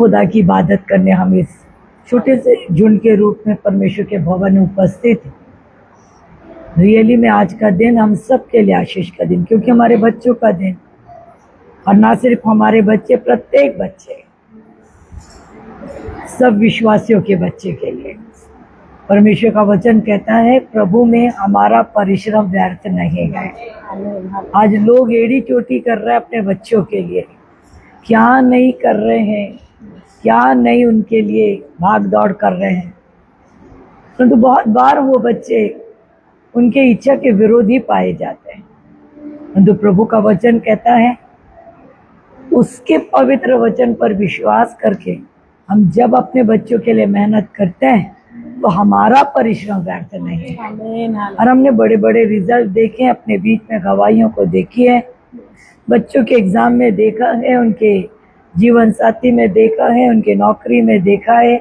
खुदा की इबादत करने हम इस छोटे से झुंड के रूप में परमेश्वर के भवन में उपस्थित हैं। रियली में आज का दिन हम सब के लिए आशीष का दिन, क्योंकि हमारे बच्चों का दिन, और ना सिर्फ हमारे बच्चे, प्रत्येक बच्चे, सब विश्वासियों के बच्चे के लिए परमेश्वर का वचन कहता है, प्रभु में हमारा परिश्रम व्यर्थ नहीं है। आज लोग एड़ी चोटी कर रहे हैं अपने बच्चों के लिए, क्या नहीं कर रहे हैं, क्या नहीं उनके लिए भाग दौड़ कर रहे हैं, परंतु बहुत बार वो बच्चे उनके इच्छा के विरोधी पाए जाते हैं। परंतु प्रभु का वचन कहता है, उसके पवित्र वचन पर विश्वास करके हम जब अपने बच्चों के लिए मेहनत करते हैं तो हमारा परिश्रम व्यर्थ नहीं है। और हमने बड़े बड़े रिजल्ट देखे हैं, अपने बीच में गवाहियों को देखी है, बच्चों के एग्जाम में देखा है, उनके जीवन साथी में देखा है, उनके नौकरी में देखा है,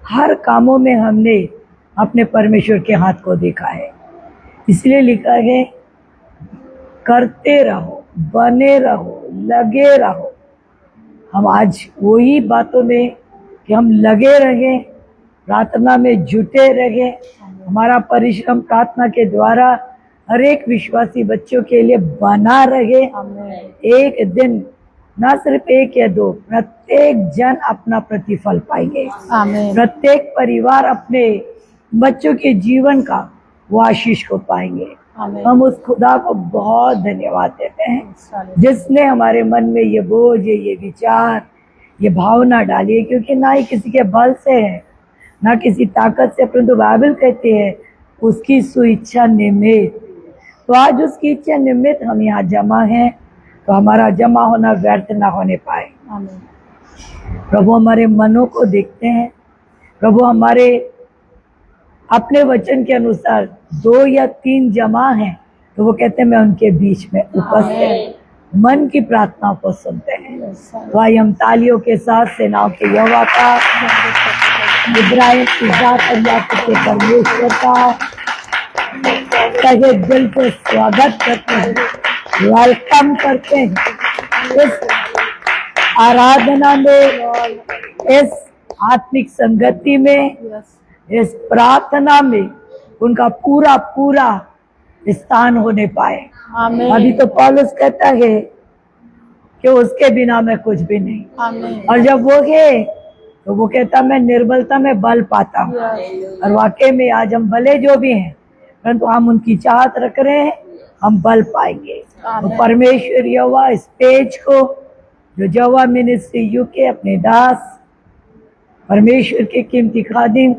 हर कामों में हमने अपने परमेश्वर के हाथ को देखा है। इसलिए लिखा है, करते रहो, बने रहो, लगे रहो। हम आज वही बातों में कि हम लगे रहे, प्रार्थना में जुटे रहे, हमारा परिश्रम प्रार्थना के द्वारा हर एक विश्वासी बच्चों के लिए बना रहे। एक दिन ना सिर्फ एक या दो, प्रत्येक जन अपना प्रतिफल पाएंगे। प्रत्येक परिवार अपने बच्चों के जीवन का वो आशीष को पाएंगे। हम उस खुदा को बहुत धन्यवाद देते हैं जिसने हमारे मन में ये बोझ, ये विचार, ये भावना डाली है, क्योंकि ना ही किसी के बल से है, ना किसी ताकत से, परंतु बाइबल कहती है उसकी सुइच्छा निमित्त। तो आज उसकी इच्छा निमित्त हम यहाँ जमा हैं, तो हमारा जमा होना व्यर्थ ना होने पाए। प्रभु हमारे मनों को देखते हैं। प्रभु हमारे अपने वचन के अनुसार 2 या 3 जमा हैं तो वो कहते हैं मैं उनके बीच में उपस्थित, मन की प्रार्थना को सुनते हैं। तो आइए हम तालियों के साथ सेनाओं के यहोवा का, इब्राहिम की जात अल्लाह के परमेश्वर का तहे दिल से स्वागत करते हैं, वेलकम करते हैं इस आराधना में, इस आत्मिक संगति में, इस प्रार्थना में उनका पूरा पूरा स्थान होने पाए। अभी तो पौलुस कहता है कि उसके बिना मैं कुछ भी नहीं, और जब वो है तो वो कहता मैं निर्बलता में बल पाता हूँ। और वाकई में आज हम भले जो भी हैं, परंतु हम उनकी चाहत रख रहे हैं, हम बल पाएंगे। तो परमेश्वर यहोवा इस पेज को, जो यहोवा मिनिस्ट्री यूके अपने दास परमेश्वर के कीमती खादिम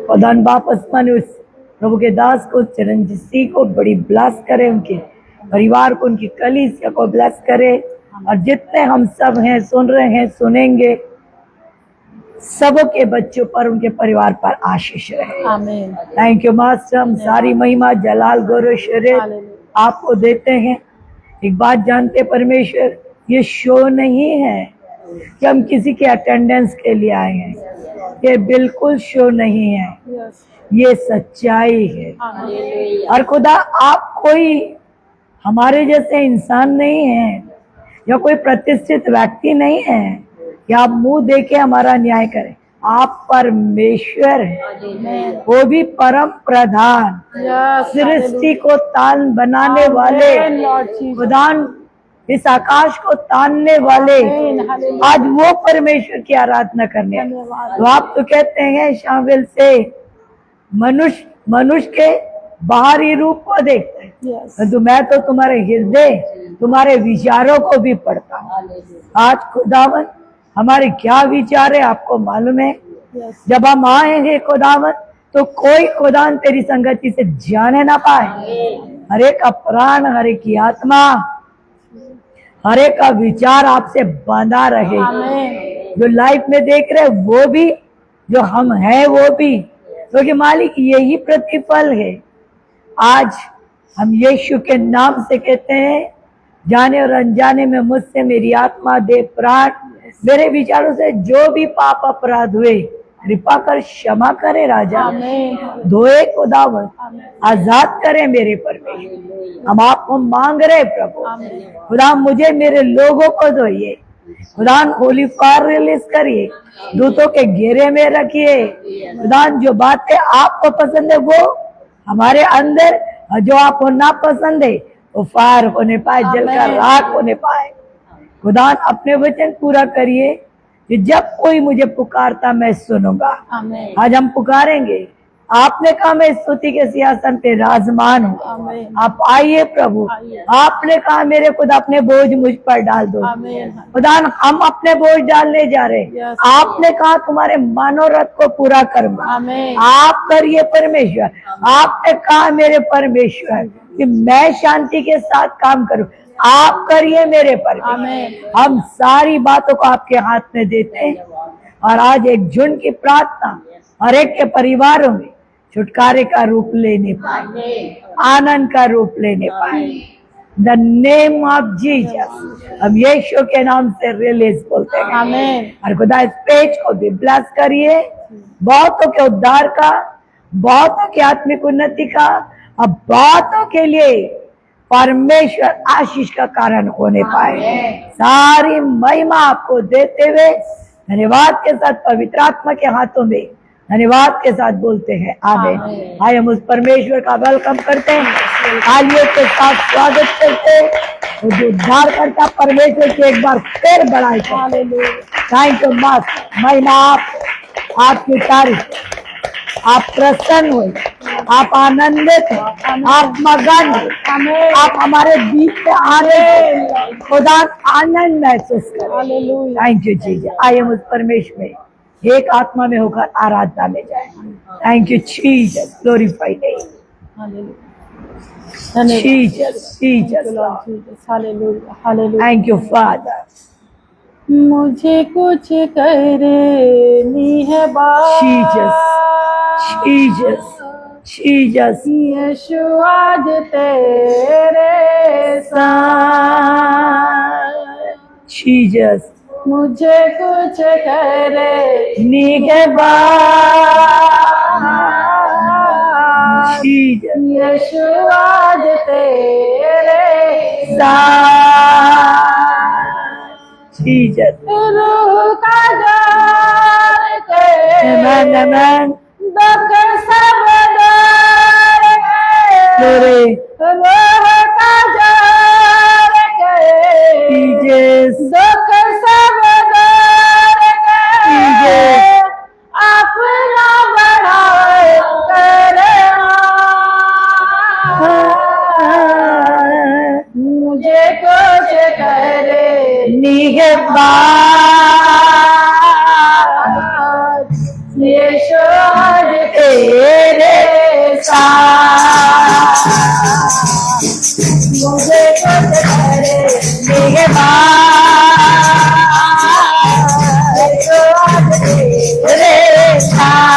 प्रधान बाप आसमान उस प्रभु के दास को, चिरंजीव सिंह को बड़ी ब्लेस करे, उनके परिवार को, उनकी कलीसिया को ब्लेस करे, और जितने हम सब हैं, सुन रहे हैं, सुनेंगे, सबों के बच्चों पर, उनके परिवार पर आशीष रहे। आमीन। Thank you master. हम सारी महिमा, जलाल, गौरव, शरीर आपको देते हैं। एक बात जानते परमेश्वर, ये शो नहीं है कि हम किसी के अटेंडेंस के लिए आए हैं, ये बिल्कुल शो नहीं है, ये सच्चाई है। और खुदा आप कोई हमारे जैसे इंसान नहीं है, या कोई प्रतिष्ठित व्यक्ति नहीं है कि आप मुंह देके हमारा न्याय करें। आप परमेश्वर हैं, वो भी परम प्रधान, सृष्टि को तान बनाने वाले, खुदान इस आकाश को तानने वाले, आज वो परमेश्वर की आराधना करने। तो आप तो कहते हैं शामिल से मनुष्य के बाहरी रूप को देखते हैं, तो मैं तो तुम्हारे हृदय, तुम्हारे विचारों को भी पढ़ता हूँ। आज खुदावन हमारे क्या विचार है आपको मालूम है। जब हम आए हैं खुदावन, तो कोई खुदान तेरी संगति से जाने ना पाए। हर एक का प्राण, हर एक की आत्मा, हर एक का विचार आपसे बंधा रहे। जो लाइफ में देख रहे वो भी, जो हम हैं वो भी, क्योंकि मालिक यही प्रतिफल है। आज हम यीशु के नाम से कहते हैं, जाने और अनजाने में मुझसे, मेरी आत्मा, देह, प्राण, मेरे विचारों से जो भी पाप अपराध हुए, कृपा कर क्षमा करे राजा, धोए खुदावन, आजाद करे मेरे परमेश्वर। हम आपको मांग रहे प्रभु, खुदा मुझे, मेरे लोगों को धोइए, खुदान होली फायर रिलीज करिए, दूतों के घेरे में रखिए। खुदान जो बातें आपको पसंद है वो हमारे अंदर, और जो आपको ना पसंद है वो फायर होने पाए, जलकर राख होने पाए। खुदान अपने वचन पूरा करिए कि जब कोई मुझे पुकारता मैं सुनूंगा। आज हम पुकारेंगे। आपने कहा मैं स्तुति के सिंहासन पे राजमान हूँ, आप आइए प्रभु। आपने कहा मेरे खुदा अपने बोझ मुझ पर डाल दो। खुदा हम अपने बोझ डालने जा रहे हैं। आपने कहा तुम्हारे मनोरथ को पूरा करूंगा। आप करिए परमेश्वर। आपने कहा मेरे परमेश्वर कि मैं शांति के साथ काम करूं, आप करिए मेरे पर। हम सारी बातों को आपके हाथ में देते हैं और आज एक झुंड की प्रार्थना हर एक के परिवारों में छुटकारे का रूप लेने पाए, आनंद का रूप लेने पाए। द नेम ऑफ जीसस हम यीशु के नाम से रिलीज बोलते हैं। और खुदा इस पेज को भी ब्लेस करिए, बहुतों के उद्धार का, बहुतों की आत्मिक उन्नति का, और बहुतों के लिए परमेश्वर आशीष का कारण होने पाए। सारी महिमा आपको देते हुए धन्यवाद के साथ पवित्र आत्मा के हाथों में धन्यवाद के साथ बोलते हैं आमीन। आइए हम उस परमेश्वर का वेलकम करते हैं, तालियों के साथ स्वागत करते हैं। और जो उद्धार करता परमेश्वर की एक बार फिर बढ़ाई करते। थैंक यू मास्टर, महिमा आपकी तारीफ। आप प्रसन्न हुए, आप आनंदित हो, आप मगन हो, आप हमारे बीच में आने खुदा आनंद महसूस करें। Thank you Jesus. आइए हम उस परमेश्वर में एक आत्मा में होकर आराधना में जाए। Thank you Jesus, glorify Jesus Jesus, thank you father. मुझे कुछ करनी है बात, जीसस जीसस, यीशु आज तेरे साथ। जीसस मुझे कुछ करनी है बात, जीसस यीशु आज तेरे साथ, जीसस रूह का जार के आमेन आमेन, दुख सब दर glory रूह का जार के जीसस दुख सब दर के अपना बढ़ा कर मुझे कुछ करनी है बात, यीशु आज तेरे साथ। मुझे कुछ करनी है बात, यीशु आज तेरे साथ।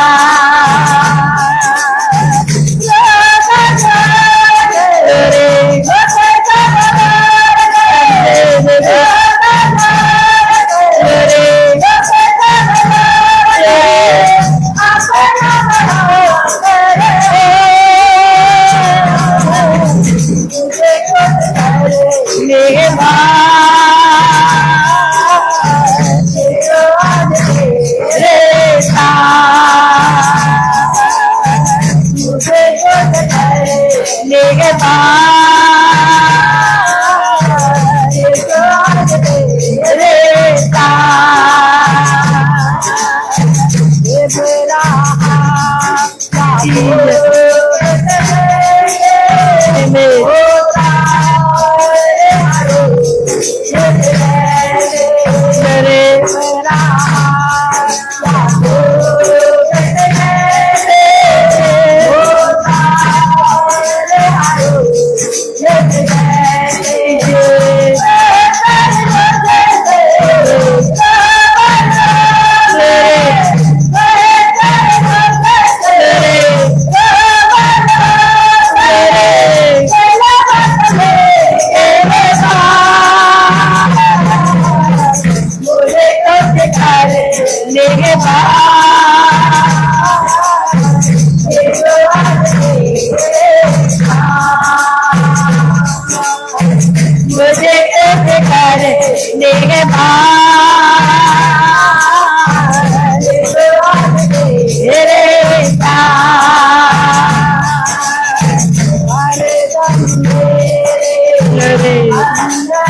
मुझे करने के बाद तेरे मेरे अंदर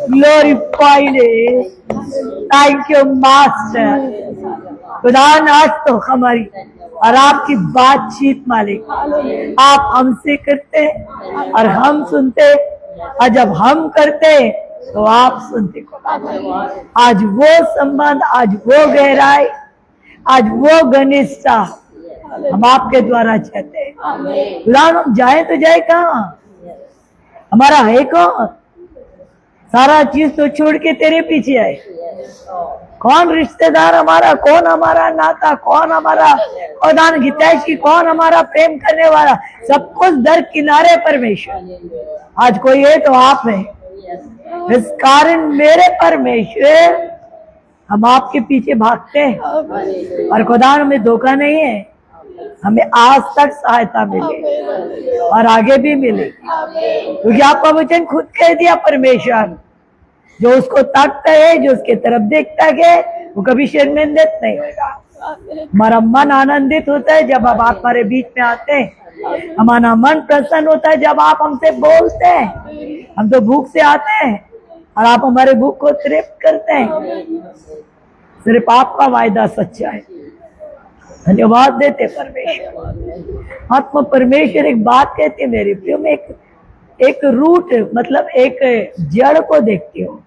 glorified it. Thank you, Master. खुदान आज तो हमारी और आपकी बातचीत मालिक आप हमसे करते और हम सुनते, और जब हम करते तो आप सुनते। आज वो संबंध, आज वो गहराई, आज वो घनिष्ठता हम आपके द्वारा चाहते हैं। खुदान हम जाए तो जाए कहाँ? हमारा है कौन? सारा चीज तो छोड़ के तेरे पीछे आए। कौन रिश्तेदार हमारा, कौन हमारा नाता, कौन हमारा खुदान हितैषी, कौन हमारा प्रेम करने वाला, सब कुछ दर किनारे परमेश्वर। आज कोई है तो आप है। इस कारण मेरे परमेश्वर हम आपके पीछे भागते हैं और खुदा में धोखा नहीं है। हमें आज तक सहायता मिले और आगे भी मिलेगी, क्योंकि आपका वचन खुद कह दिया परमेश्वर, जो उसको ताकता है, जो उसके तरफ देखता है, वो कभी शर्मिंदित नहीं होगा। हमारा मन आनंदित होता है जब आप हमारे बीच में आते हैं। हमारा मन प्रसन्न होता है जब आप हमसे बोलते हैं। हम तो भूख से आते हैं और आप हमारे भूख को तृप्त करते हैं। सिर्फ आपका वायदा सच्चा है। धन्यवाद देते परमेश्वर। आत्मा परमेश्वर एक बात कहते हैं मेरे प्रियो, में एक रूट, मतलब एक जड़ को देखती हो।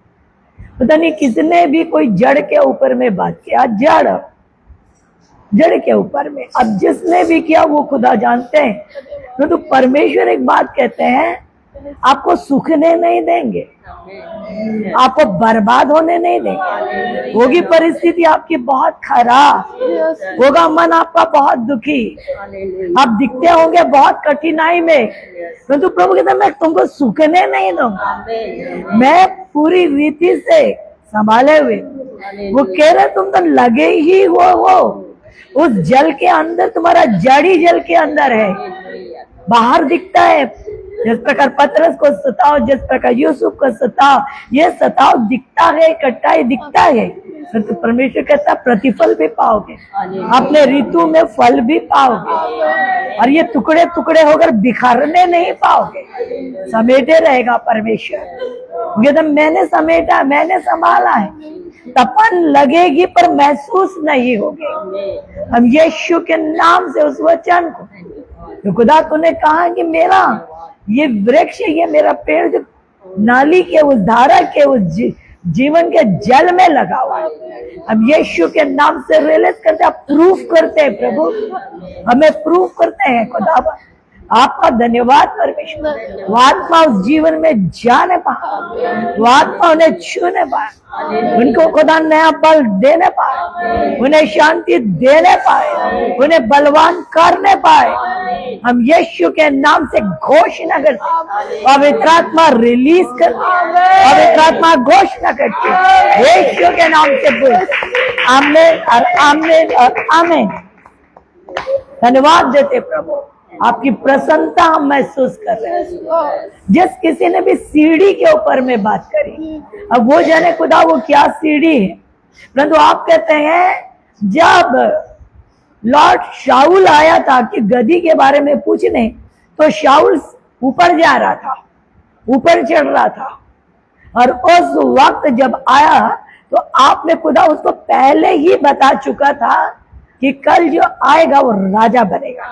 पता नहीं किसने भी कोई जड़ के ऊपर में बात किया, जड़ के ऊपर में। अब जिसने भी किया वो खुदा जानते हैं। तो परमेश्वर एक बात कहते हैं, आपको सूखने नहीं देंगे, आपको बर्बाद होने नहीं देंगे। होगी परिस्थिति आपकी बहुत खराब, होगा मन आपका बहुत दुखी, आप दिखते होंगे बहुत कठिनाई में, परंतु प्रभु कहते हैं मैं तुमको सूखने नहीं दूंगा, मैं पूरी रीति से संभाले हुए। वो कह रहे तुम तो लगे ही हो उस जल के अंदर, तुम्हारा जड़ी जल के अंदर है, बाहर दिखता है। जिस प्रकार पतरस को सताओ, जिस प्रकार यूसुफ को सताओ, ये सताओ दिखता है, कटाई दिखता है, तो परमेश्वर कहता प्रतिफल भी पाओगे, अपने ऋतु में फल भी पाओगे, और ये टुकड़े टुकड़े होकर बिखरने नहीं पाओगे, समेटे रहेगा परमेश्वर। ये तो मैंने समेटा, मैंने संभाला है। तपन लगेगी पर महसूस नहीं होगी। हम यीशु के नाम से उस वचन को, तो खुदा तूने कहा कि मेरा ये वृक्ष, ये मेरा पेड़ जो नाली के उस धारा के उस जीवन के जल में लगा हुआ है, हम यीशु के नाम से रिलीज करते हैं, प्रूफ करते हैं प्रभु, हमें प्रूफ करते हैं खुदा। आपका धन्यवाद परमेश्वर। वो आत्मा उस जीवन में जाने पाए, वो आत्मा उन्हें छूने पाए, उनको खुदा नया बल देने पाए, उन्हें शांति देने पाए, उन्हें बलवान करने पाए। हम यीशु के नाम से घोषणा करते, पवित्र आत्मा रिलीज कर, पवित्र आत्मा घोषणा करते यीशु के नाम से बोल आमीन और आमीन और आमीन। धन्यवाद देते प्रभु, आपकी प्रसन्नता हम महसूस कर रहे हैं। जिस किसी ने भी सीढ़ी के ऊपर में बात करी, अब वो जाने खुदा वो क्या सीढ़ी है, परंतु आप कहते हैं जब लॉर्ड शाऊल आया था कि गदी के बारे में पूछने, तो शाऊल ऊपर जा रहा था, ऊपर चढ़ रहा था, और उस वक्त जब आया तो आपने खुदा उसको पहले ही बता चुका था कि कल जो आएगा वो राजा बनेगा।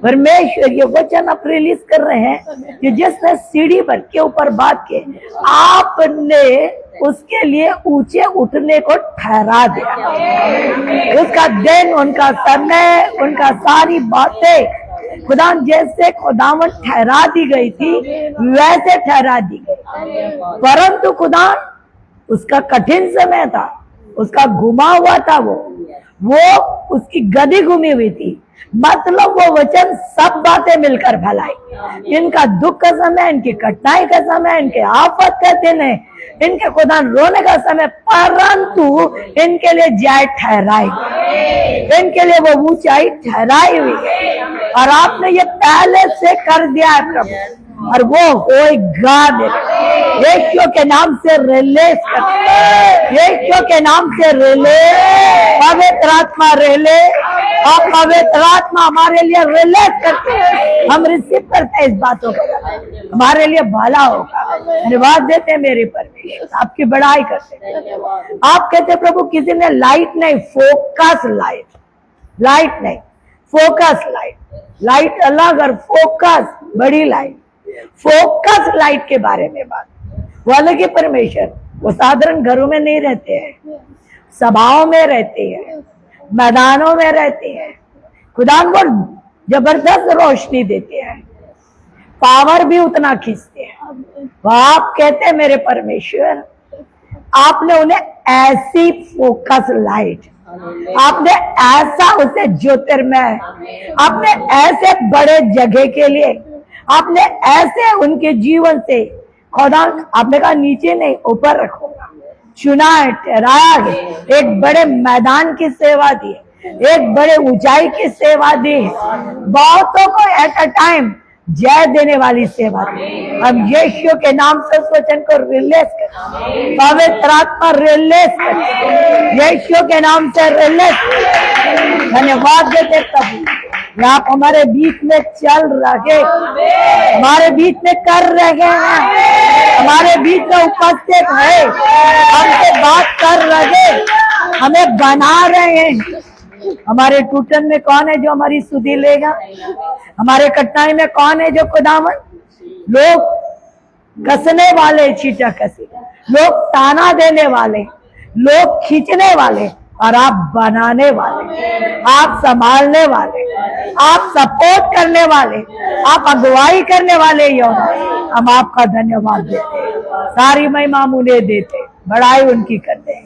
परमेश्वर ये वचन आप रिलीज कर रहे हैं कि जिसने सीढ़ी पर के ऊपर बात की, आपने उसके लिए ऊंचे उठने को ठहरा दिया। उसका दिन, उनका समय, उनका सारी बातें खुदा जैसे खुदावन ठहरा दी गई थी वैसे ठहरा दी गई, परंतु खुदा उसका कठिन समय था, उसका घुमा हुआ था, वो उसकी गदी घूमी हुई थी। मतलब वो वचन सब बातें मिलकर भलाई, इनका दुख का समय, इनकी कठिनाई का समय, इनके आफत का दिन है, इनके खुदा रोने का समय, परंतु इनके लिए जय ठहराई, इनके लिए वो ऊंचाई ठहराई हुई है, और आपने ये पहले से कर दिया है प्रभु, और वो होएगा। यीशु के नाम से रिलीज करते, यीशु के नाम से रिलीज, पवित्र आत्मा रिलीज, और पवित्र आत्मा हमारे लिए रिलीज करते हैं। हम रिसीव करते हैं इस बातों को, हमारे लिए भला होगा। धन्यवाद देते हैं मेरे परमेश्वर, आपकी बड़ाई करते हैं। आप कहते प्रभु किसी ने लाइट नहीं, फोकस लाइट, लाइट नहीं फोकस लाइट, लाइट अलग और फोकस बड़ी लाइट। फोकस लाइट के बारे में बात, वो अलग ही परमेश्वर, वो साधारण घरों में नहीं रहते हैं, सभाओं में रहते हैं, मैदानों में रहते हैं, खुदा को जबरदस्त रोशनी देते हैं, पावर भी उतना खींचते हैं। वो आप कहते हैं मेरे परमेश्वर, आपने उन्हें ऐसी फोकस लाइट, आपने ऐसा उसे ज्योतिर्मय, आपने ऐसे बड़े जगह के लिए, आपने ऐसे उनके जीवन से खुदा, आपने कहा नीचे नहीं ऊपर रखूंगा, चुना है, ठहराया है, एक बड़े मैदान की सेवा दी है, एक बड़े ऊंचाई की सेवा दी, बहुतों को एट अ टाइम जय देने वाली सेवा दी। हम यीशु के नाम से उस वचन को रिलीज कर, पवित्र आत्मा रिलीज कर, यीशु के नाम से रिलीज कर। धन्यवाद देते प्रभु, आप हमारे बीच में चल रहे, हमारे बीच में कर रहे हैं, हमारे बीच में उपस्थित है, हमसे बात कर रहे, हमें बना रहे हैं। हमारे टूटन में कौन है जो हमारी सुधि लेगा? हमारे कठिनाई में कौन है जो खुदावन? लोग कसने वाले, चीटा कसी, लोग ताना देने वाले, लोग खींचने वाले, और आप बनाने वाले, आप संभालने वाले, आप सपोर्ट करने वाले, आप अगुवाई करने वाले। हम आपका धन्यवाद देते हैं, सारी महिमा उन्हें देते, बड़ाई उनकी करते हैं,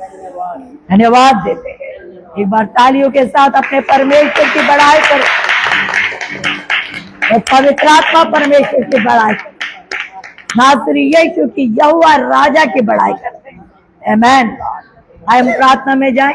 धन्यवाद देते हैं। एक बार तालियों के साथ अपने परमेश्वर की बड़ाई करें, पवित्र आत्मा परमेश्वर की बड़ाई करें, नासरी यीशु की यहोवा राजा की बड़ाई करते हैं। आमेन। हम प्रार्थना में जाएं,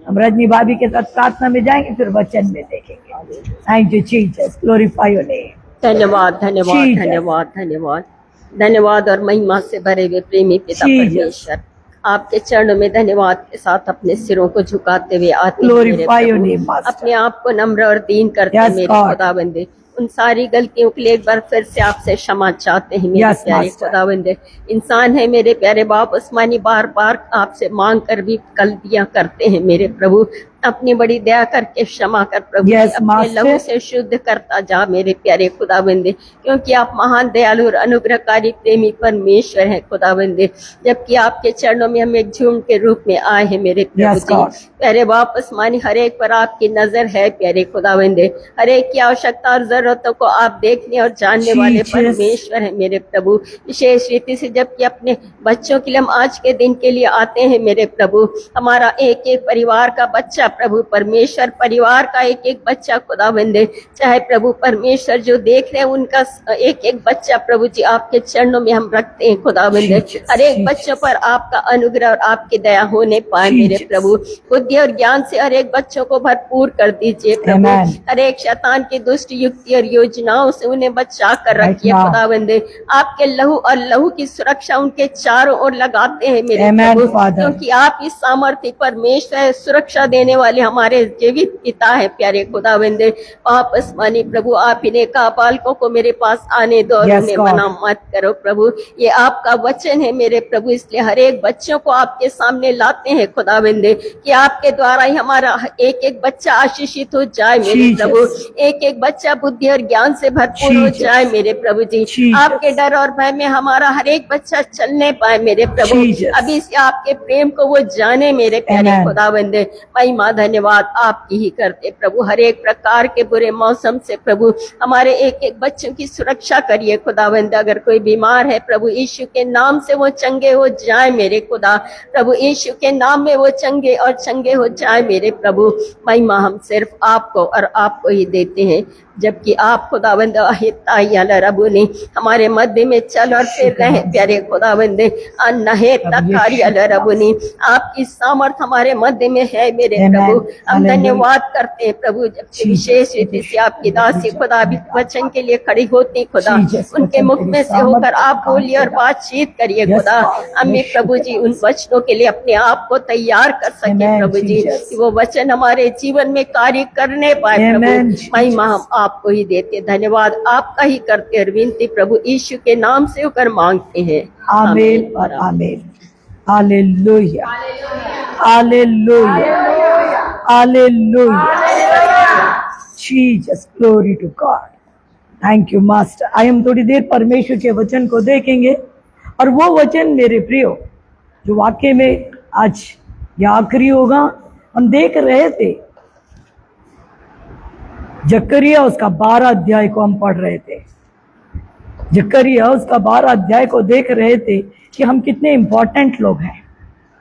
हम रजनी भाभी के साथ प्रार्थना में जाएंगे, फिर वचन में देखेंगे। Thank you Jesus, glorify your name. धन्यवाद धन्यवाद धन्यवाद धन्यवाद धन्यवाद और महिमा से भरे हुए प्रेमी पिता परमेश्वर, आपके चरणों में धन्यवाद के साथ अपने सिरों को झुकाते हुए आते हैं, अपने आप को नम्र और दीन करते हैं मेरे खुदाबंदे। उन सारी गलतियों के लिए एक बार फिर से आपसे क्षमा चाहते हैं मेरे प्यारे खुदाबंदे। इंसान है मेरे प्यारे बाप आसमानी, बार बार आपसे मांग कर भी गलतियां करते हैं मेरे प्रभु। अपनी बड़ी दया करके क्षमा कर प्रभु, अपने लहू से शुद्ध करता जा मेरे प्यारे खुदाबंदे, क्योंकि आप महान दयालु और अनुग्रहकारी प्रेमी परमेश्वर हैं खुदाबंदे। जबकि आपके चरणों में हम एक झूम के रूप में आए हैं मेरे प्रभु जी। प्यारे बाप आसमानी, हर एक पर आपकी नजर है प्यारे खुदाबंदे, हर एक की आवश्यकता और जरूरतों को आप देखने और जानने वाले परमेश्वर है मेरे प्रभु। विशेष रीति से जबकि अपने बच्चों के लिए हम आज के दिन के लिए आते हैं मेरे प्रभु, हमारा एक एक परिवार का बच्चा प्रभु परमेश्वर, परिवार का एक एक बच्चा खुदाबंदे, चाहे प्रभु परमेश्वर जो देख रहे हैं उनका एक एक बच्चा प्रभु जी आपके चरणों में हम रखते हैं खुदाबंदे। हर एक बच्चों पर आपका अनुग्रह और आपकी दया होने पाए मेरे प्रभु। बुद्धि और ज्ञान से हर एक बच्चों को भरपूर कर दीजिए प्रभु। हर एक शैतान की दुष्ट युक्ति और योजनाओं से उन्हें बचा कर रखिए खुदाबंदे। आपके लहू और लहू की सुरक्षा उनके चारों ओर लगाते हैं मेरे प्रभु, क्योंकि आप इस सामर्थ्य परमेश्वर सुरक्षा देने वाले हमारे जीवित पिता है प्यारे खुदाबंदे। आप आसमानी प्रभु, आप इन्हें बालकों को मेरे पास आने दो और उन्हें मना मत करो प्रभु। ये आपका वचन है मेरे प्रभु, इसलिए हर एक बच्चों को आपके सामने लाते हैं खुदाबंदे, कि आपके द्वारा ही हमारा एक एक बच्चा आशीषित हो जाए मेरे प्रभु, एक एक बच्चा बुद्धि और ज्ञान से भरपूर हो जाए मेरे प्रभु जी। आपके डर और भय में हमारा हर एक बच्चा चलने पाए मेरे प्रभु, अभी से आपके प्रेम को वो जाने मेरे प्यारे खुदाबंदे। महिमा धन्यवाद आपकी ही करते प्रभु। हर एक प्रकार के बुरे मौसम से प्रभु हमारे एक एक बच्चों की सुरक्षा करिए खुदावंद। अगर कोई बीमार है प्रभु यीशु के नाम से वो चंगे हो जाए मेरे खुदा, प्रभु यीशु के नाम में वो चंगे और चंगे हो जाए मेरे प्रभु। महिमा हम सिर्फ आपको और आपको ही देते हैं, जबकि आप खुदावंद रबु ने हमारे मध्य में चल और फिर रहे प्यारे खुदावंद। रबु ने आपकी सामर्थ हमारे मध्य में है मेरे प्रभु। हम धन्यवाद करते हैं प्रभु, जबकि विशेष रीति से आपकी दासी खुदा भी वचन के लिए खड़ी होती खुदा, उनके मुख में से होकर आप बोलिए और बातचीत करिए खुदा। हमें प्रभु जी उन वचनों के लिए अपने आप को तैयार कर सके प्रभु जी, कि वो वचन हमारे जीवन में कार्य करने पाए प्रभु। महिमा हम आपको ही देते, धन्यवाद आपका ही करते और विनती प्रभु यीशु के नाम से होकर मांगते हैं। आमीन और आमीन। Hallelujah, hallelujah, hallelujah. Jesus, glory to God. Thank you master. आइए हम थोड़ी देर परमेश्वर के वचन को देखेंगे, और वो वचन मेरे प्रियो जो वाकई में आज ये आखिरी होगा। हम देख रहे थे जकरिया, उसका 12 अध्याय को हम पढ़ रहे थे। जकरिया उसका 12 अध्याय को देख रहे थे कि हम कितने इंपॉर्टेंट लोग हैं।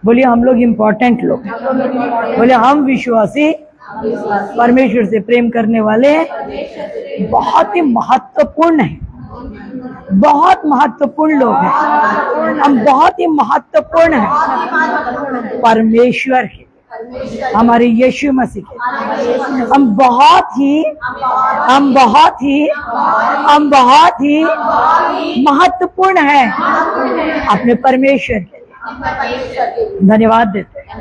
बोलिए हम लोग इंपॉर्टेंट लोग हैं। बोले हम विश्वासी परमेश्वर से प्रेम करने वाले हैं, बहुत ही महत्वपूर्ण है, बहुत महत्वपूर्ण लोग हैं हम, बहुत ही महत्वपूर्ण है परमेश्वर के। हमारे यीशु मसीह के। हम बहुत ही महत्वपूर्ण है अपने परमेश्वर के लिए। धन्यवाद देते हैं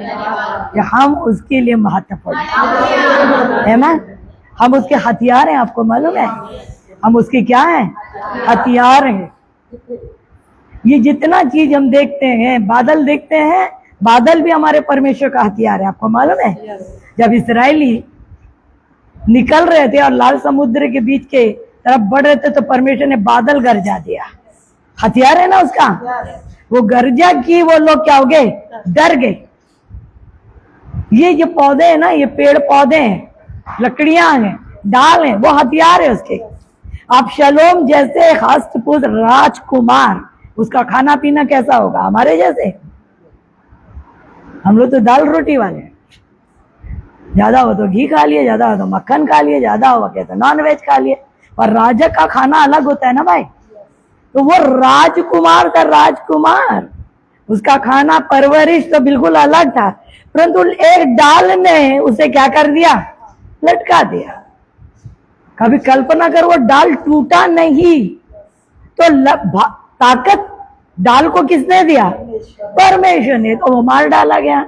कि हम उसके लिए महत्वपूर्ण है ना। हम उसके हथियार हैं, आपको मालूम है? हम उसके क्या हैं? हथियार हैं। ये जितना चीज हम देखते हैं, बादल देखते हैं, बादल भी हमारे परमेश्वर का हथियार है, आपको मालूम है? जब इस्राएली निकल रहे थे और लाल समुद्र के बीच के तरफ बढ़ रहे थे तो परमेश्वर ने बादल गरजा दिया। हथियार है ना उसका। वो गरजा की, वो लोग क्या हो गए? डर गए। ये जो पौधे हैं ना, ये पेड़ पौधे हैं, लकड़ियां हैं, डाल हैं, वो हथियार है उसके। आप शलोम जैसे हस्तपुष्ट राजकुमार, उसका खाना पीना कैसा होगा? हमारे जैसे। हम लोग तो दाल रोटी वाले हैं। ज्यादा हो तो घी खा लिए, ज्यादा हो तो मक्खन खा लिए, ज्यादा हो तो नॉन वेज खा लिए। और राजा का खाना अलग होता है ना भाई। तो वो राजकुमार था, राजकुमार, उसका खाना परवरिश तो बिल्कुल अलग था। परंतु एक डाल ने उसे क्या कर दिया? लटका दिया। कभी कल्पना कर, वो डाल टूटा नहीं तो ताकत डाल को किसने दिया? परमेश्वर ने। तो वो मार डाला गया।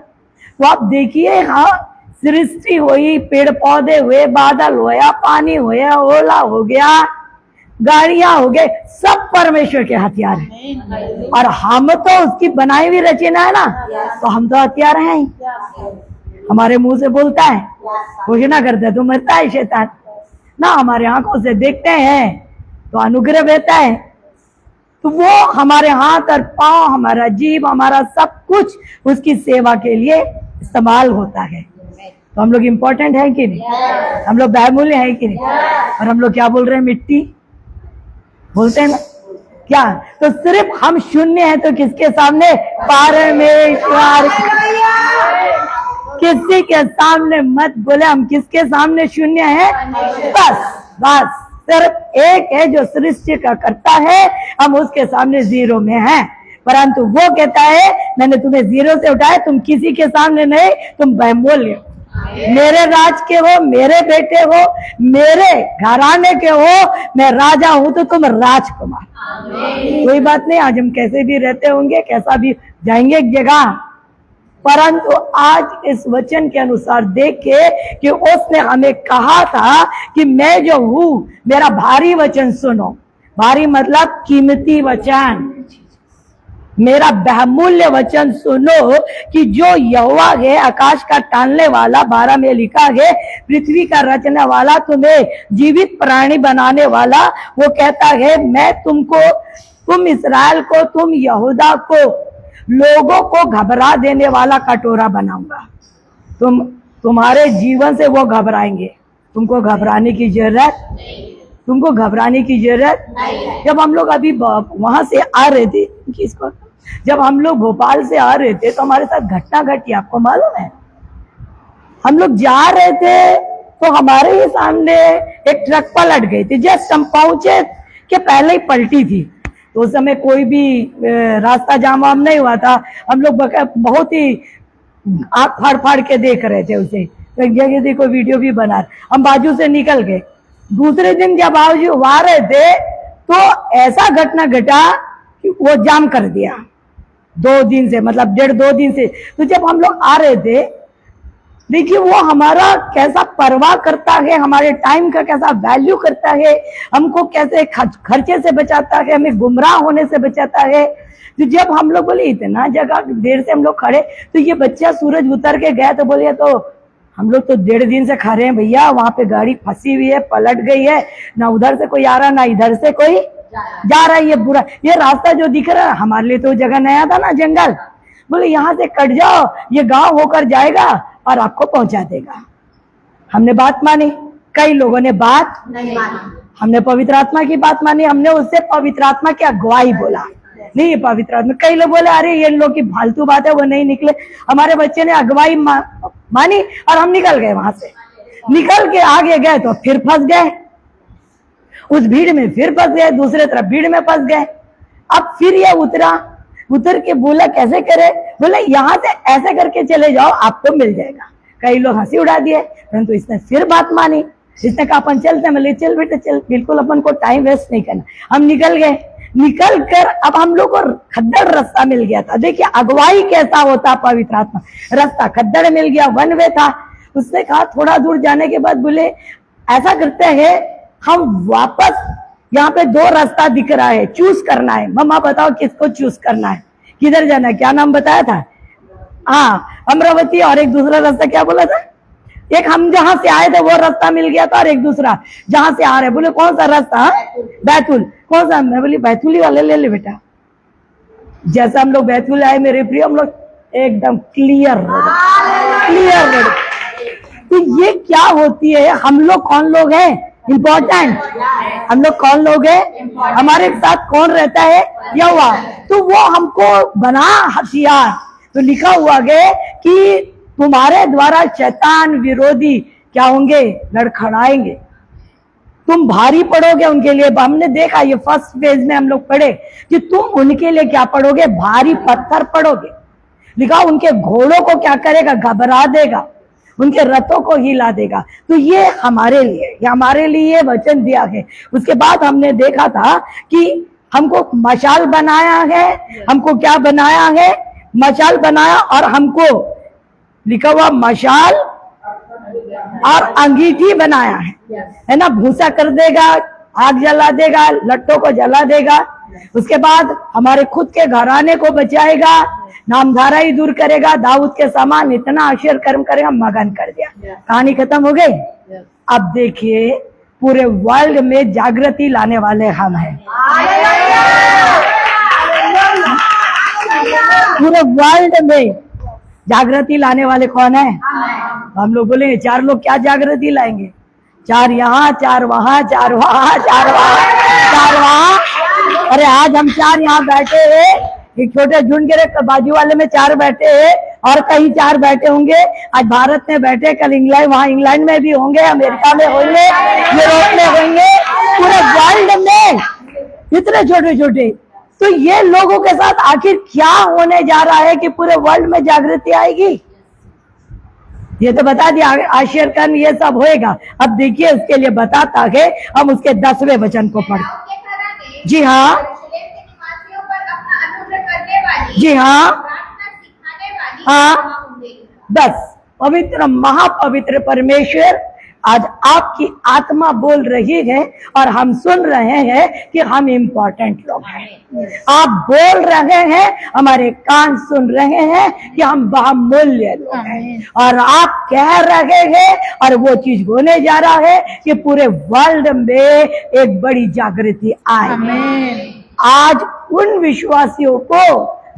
तो आप देखिए, हाँ, सृष्टि हुई, पेड़ पौधे हुए, बादल हुआ, पानी हुआ, ओला हो गया, गाड़ियां हो गए, सब परमेश्वर के हथियार हैं। और हम तो उसकी बनाई हुई रचना है ना, तो हम तो हथियार हैं ही। हमारे मुंह से बोलता है, घोषणा करता है तो मरता है शैतान ना। हमारे आंखों से देखते हैं तो अनुग्रह देता है। तो वो हमारे हाथ और पांव, हमारा जीव, हमारा सब कुछ उसकी सेवा के लिए इस्तेमाल होता है। तो हम लोग इम्पोर्टेंट है कि नहीं? हम लोग बहुमूल्य है कि नहीं? और हम लोग क्या बोल रहे हैं? मिट्टी बोलते हैं ना क्या? तो सिर्फ हम शून्य हैं तो किसके सामने? परमेश्वर। किसी के सामने मत बोले हम किसके सामने शून्य है। बस सिर्फ एक है जो सृष्टि का करता है, हम उसके सामने जीरो में हैं। परंतु वो कहता है मैंने तुम्हें जीरो से उठाया, तुम किसी के सामने नहीं, तुम बहुमूल्य हो, मेरे राज के हो, मेरे बेटे हो, मेरे घराने के हो, मैं राजा हूं तो तुम राजकुमार। कोई बात नहीं, आज हम कैसे भी रहते होंगे, कैसा भी जाएंगे एक जगह, परंतु आज इस वचन के अनुसार देखे कि उसने हमें कहा था कि मैं जो हूं, मेरा भारी वचन सुनो। भारी मतलब कीमती वचन, मेरा बहुमूल्य वचन सुनो कि जो यहोवा है आकाश का टालने वाला, 12 में लिखा है पृथ्वी का रचने वाला, तुम्हें जीवित प्राणी बनाने वाला, वो कहता है मैं तुमको, तुम इस्राएल को, तुम यहूदा को, लोगों को घबरा देने वाला कटोरा बनाऊंगा। तुम्हारे जीवन से वो घबराएंगे। तुमको घबराने की जरूरत, तुमको घबराने की जरूरत। जब हम लोग अभी वहां से आ रहे थे, किसको, जब हम लोग भोपाल से आ रहे थे तो हमारे साथ घटना घटी, आपको मालूम है? हम लोग जा रहे थे तो हमारे ही सामने एक ट्रक पलट गई थी। जस्ट हम पहुंचे के पहले ही पलटी थी। तो उस समय कोई भी रास्ता जाम वाम नहीं हुआ था। हम लोग बहुत ही आंख फाड़ फाड़ के देख रहे थे उसे। तो एक जगह देखो वीडियो भी बना, हम बाजू से निकल गए। दूसरे दिन जब बाजू आ रहे थे तो ऐसा घटना घटा कि वो जाम कर दिया। 2 दिन से, मतलब 1.5-2 दिन से। तो जब हम लोग आ रहे थे, देखिए वो हमारा कैसा परवाह करता है, हमारे टाइम का कैसा वैल्यू करता है, हमको कैसे खर्चे से बचाता है, हमें गुमराह होने से बचाता है। तो जब हम लोग बोले इतना जगह देर से हम लोग खड़े, तो ये बच्चा सूरज उतर के गया तो बोलिए तो हम लोग तो 1.5 दिन से खड़े हैं भैया, वहां पे गाड़ी फंसी हुई है, पलट गई है, ना उधर से कोई आ रहा ना इधर से कोई जा रहा है। ये बुरा, ये रास्ता जो दिख रहा है हमारे लिए तो जगह नया था ना, जंगल। बोले यहाँ से कट जाओ, ये गांव होकर जाएगा और आपको पहुंचा देगा। हमने बात मानी, कई लोगों ने बात नहीं मानी। हमने पवित्र आत्मा की बात मानी, हमने उससे पवित्र आत्मा की अगुवाई बोला, नहीं ये पवित्र आत्मा। कई लोग बोले अरे ये लोग की फालतू बात है, वो नहीं निकले। हमारे बच्चे ने अगुवाई मानी और हम निकल गए। वहां से निकल के आगे गए तो फिर फंस गए, उस भीड़ में फिर फंस गए, दूसरे तरफ भीड़ में फंस गए। अब फिर ये उतरा, उतर के बोला कैसे करे, बोला यहाँ से ऐसे करके चले जाओ आपको मिल जाएगा। कई लोग हंसी उड़ा दिए, परंतु इसने फिर बात मानी। इसने कहा अपन चलते हैं। मैं चल बेटे चल, बिल्कुल अपन को टाइम वेस्ट नहीं करना। हम निकल गए। निकल कर अब हम लोग को खद्दड़ रास्ता मिल गया था। देखिए अगुवाई कैसा होता पवित्र आत्मा। रास्ता खद्दड़ मिल गया, वन वे था। उसने कहा थोड़ा दूर जाने के बाद बोले ऐसा करते हैं हम वापस, यहाँ पे 2 रास्ता दिख रहा है, चूज करना है। मम्मा बताओ किसको चूज करना है, किधर जाना है? क्या नाम बताया था? हाँ अमरावती। और एक दूसरा रास्ता क्या बोला था? एक हम जहां से आए थे वो रास्ता मिल गया था, और एक दूसरा जहां से आ रहे। बोले कौन सा रास्ता? बैतूल। कौन सा? मैं बोली बैतूली वाले ले ले बेटा। जैसा हम लोग बैतूल आए मेरे प्रिय, हम लोग एकदम क्लियर रोड। तो ये क्या होती है? हम लोग कौन लोग हैं? इम्पोर्टेंट। हम लोग कौन लोग हैं? हमारे साथ कौन रहता है? यहोवा। तो वो हमको बना हथियार। तो लिखा हुआ है कि तुम्हारे द्वारा शैतान विरोधी क्या होंगे? लड़खड़ाएंगे। तुम भारी पड़ोगे उनके लिए। हमने देखा ये फर्स्ट फेज में हम लोग पढ़े कि तुम उनके लिए क्या पढ़ोगे? भारी पत्थर पढ़ोगे। लिखा उनके घोड़ों को क्या करेगा? घबरा देगा, उनके रथों को हिला देगा। तो ये हमारे लिए वचन दिया है। उसके बाद हमने देखा था कि हमको मशाल बनाया है। हमको क्या बनाया है? मशाल बनाया, और हमको लिखा हुआ मशाल और अंगीठी बनाया है ना। भूसा कर देगा, आग जला देगा, लट्टों को जला देगा। उसके बाद हमारे खुद के घराने को बचाएगा, नामधारा ही दूर करेगा। दाऊद के समान इतना आश्चर्य कर्म करेगा, मगन कर दिया। कहानी खत्म हो गई। अब देखिए पूरे वर्ल्ड में जागृति लाने वाले हम हैं। पूरे वर्ल्ड में जागृति लाने वाले कौन है? हम लोग बोलेंगे 4 लोग क्या जागृति लाएंगे? 4 यहाँ, 4 वहां, 4 वहां, 4 वहां, 4 वहां। अरे आज हम 4 यहाँ बैठे हैं, एक छोटे झुंड के बाजू वाले में 4 बैठे हैं, और कहीं 4 बैठे होंगे। आज भारत में बैठे, कल इंग्लैंड, वहां इंग्लैंड में भी होंगे, अमेरिका में होंगे, यूरोप में होंगे, पूरे वर्ल्ड में इतने छोटे छोटे। तो ये लोगों के साथ आखिर क्या होने जा रहा है कि पूरे वर्ल्ड में जागृति आएगी? ये तो बता दिया आश्चर्य कर्म ये सब होएगा। अब देखिए उसके लिए बताता है, हम उसके 10वें वचन को पढ़ते। जी हाँ, जी हाँ, हाँ। 10 पवित्र महापवित्र परमेश्वर आज आपकी आत्मा बोल रही है, और हम सुन रहे हैं कि हम इम्पोर्टेंट लोग हैं। आप बोल रहे हैं, हमारे कान सुन रहे हैं कि हम बहुमूल्य लोग हैं, और आप कह रहे हैं, और वो चीज होने जा रहा है कि पूरे वर्ल्ड में एक बड़ी जागृति आए। आज उन विश्वासियों को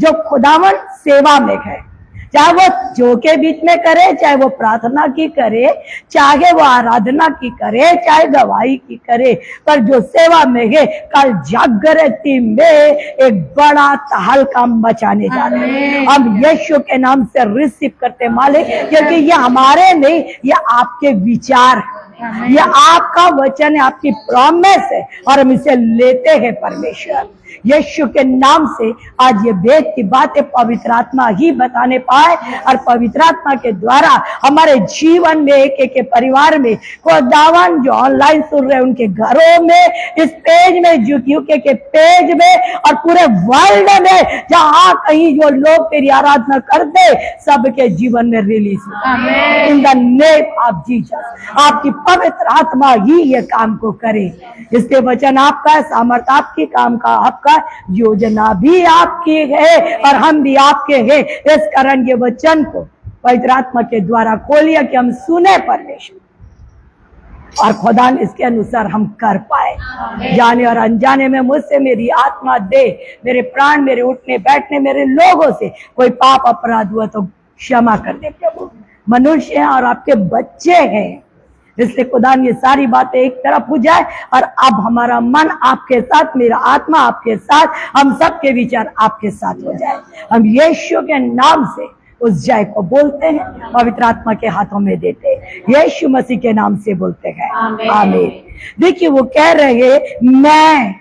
जो खुदावन सेवा में है, चाहे वो जो के बीच में करे, चाहे वो प्रार्थना की करे, चाहे वो आराधना की करे, चाहे गवाही की करे, पर जो सेवा में है, कल जागृति में एक बड़ा तहलका मचाने जा रहे हैं। हम यीशु के नाम से रिसीव करते मालिक, क्योंकि ये हमारे नहीं, ये आपके विचार है, ये आपका वचन है, आपकी प्रॉमिस है, और हम इसे लेते हैं परमेश्वर। यीशु के नाम से आज ये भेद की बातें पवित्र आत्मा ही बताने पाए, और पवित्र आत्मा के द्वारा हमारे जीवन में, एक एक परिवार में, खुदावन जो ऑनलाइन सुन रहे उनके घरों में, इस पेज में, यूके के पेज में, और पूरे वर्ल्ड में जहाँ कहीं जो लोग तेरी आराधना करते, सबके जीवन में रिलीज हो in the name of Jesus. आपकी पवित्र आत्मा ही ये काम को करे। इसके वचन आपका है, सामर्थ आपकी, काम का आपका, योजना भी आपकी है, और हम भी आपके हैं। इस कारण ये वचन को पवित्र आत्मा के द्वारा खोलिए कि हम सुने परमेश्वर, और खुदा इसके अनुसार हम कर पाए। जाने और अनजाने में मुझसे मेरी आत्मा दे, मेरे प्राण, मेरे उठने बैठने, मेरे लोगों से कोई पाप अपराध हुआ तो क्षमा कर दे प्रभु। मनुष्य हैं और आपके बच्चे हैं, इसलिए खुदा ये सारी बातें एक तरफ हो जाए, और अब हमारा मन आपके साथ, मेरा आत्मा आपके साथ, हम सबके विचार आपके साथ हो जाए। हम यीशु के नाम से उस जय को बोलते हैं, पवित्र आत्मा के हाथों में देते हैं, यीशु मसीह के नाम से बोलते हैं, आमीन। देखिए वो कह रहे, मैं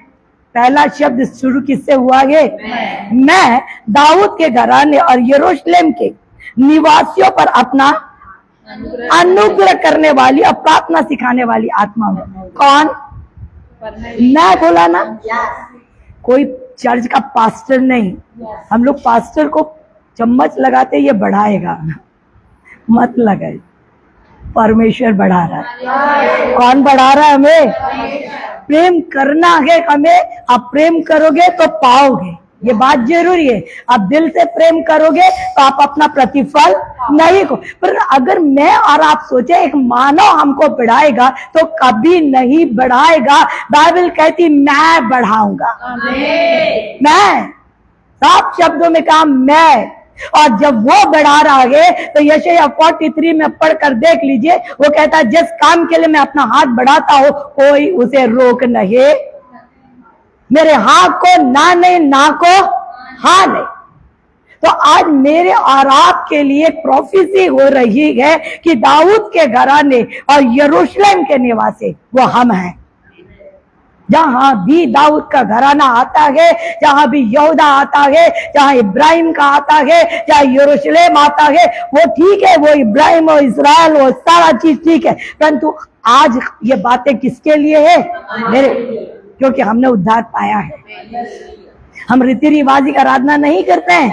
पहला शब्द शुरू किससे हुआ है? मैं दाऊद के घराने और यरूशलेम के निवासियों पर अपना अनुग्रह करने वाली और प्रार्थना सिखाने वाली आत्मा हूं। कौन? मैं बोला ना, कोई चर्च का पास्टर नहीं। हम लोग पास्टर को चम्मच लगाते ये बढ़ाएगा, मत लगाए। परमेश्वर बढ़ा रहा है। कौन बढ़ा रहा है? हमें प्रेम करना है हमें। आप प्रेम करोगे तो पाओगे, ये बात जरूरी है। आप दिल से प्रेम करोगे तो आप अपना प्रतिफल नहीं को। पर अगर मैं और आप सोचे एक मानव हमको बढ़ाएगा तो कभी नहीं बढ़ाएगा। बाइबल कहती मैं बढ़ाऊंगा। मैं साफ शब्दों में कहा मैं। और जब वो बढ़ा रहा है तो यशायाह 43 में पढ़कर देख लीजिए, वो कहता है जिस काम के लिए मैं अपना हाथ बढ़ाता हूं कोई उसे रोक नहीं। मेरे हाँ को ना नहीं, ना को हाँ नहीं। तो आज मेरे और आपके लिए प्रोफेसी हो रही है कि दाऊद के घराने और यरूशलेम के निवासी वो हम हैं। जहां भी दाऊद का घराना आता है, जहां भी यहूदा आता है, जहां इब्राहिम का आता है, जहां यरूशलेम आता है, वो ठीक है, वो इब्राहिम और इस्राएल वो सारा चीज ठीक है। परंतु आज ये बातें किसके लिए है? मेरे, क्योंकि हमने उद्धार पाया है। हम रीति रिवाजी की आराधना नहीं करते हैं,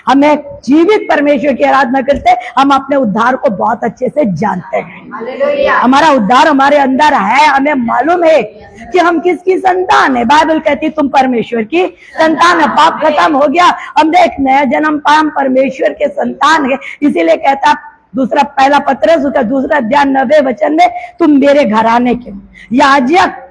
हम एक जीवित परमेश्वर की आराधना करते हैं। हम अपने उद्धार को बहुत अच्छे से जानते हैं। हमारा उद्धार हमारे अंदर है, हमें मालूम है कि हम किसकी संतान है। बाइबल कहती तुम परमेश्वर की संतान है। पाप खत्म हो गया, हमने एक नया जन्म पाया, हम परमेश्वर के संतान है। इसीलिए कहता दूसरा पहला पत्रस उसका दूसरा अध्याय 9वें वचन में तुम मेरे घराने के याजक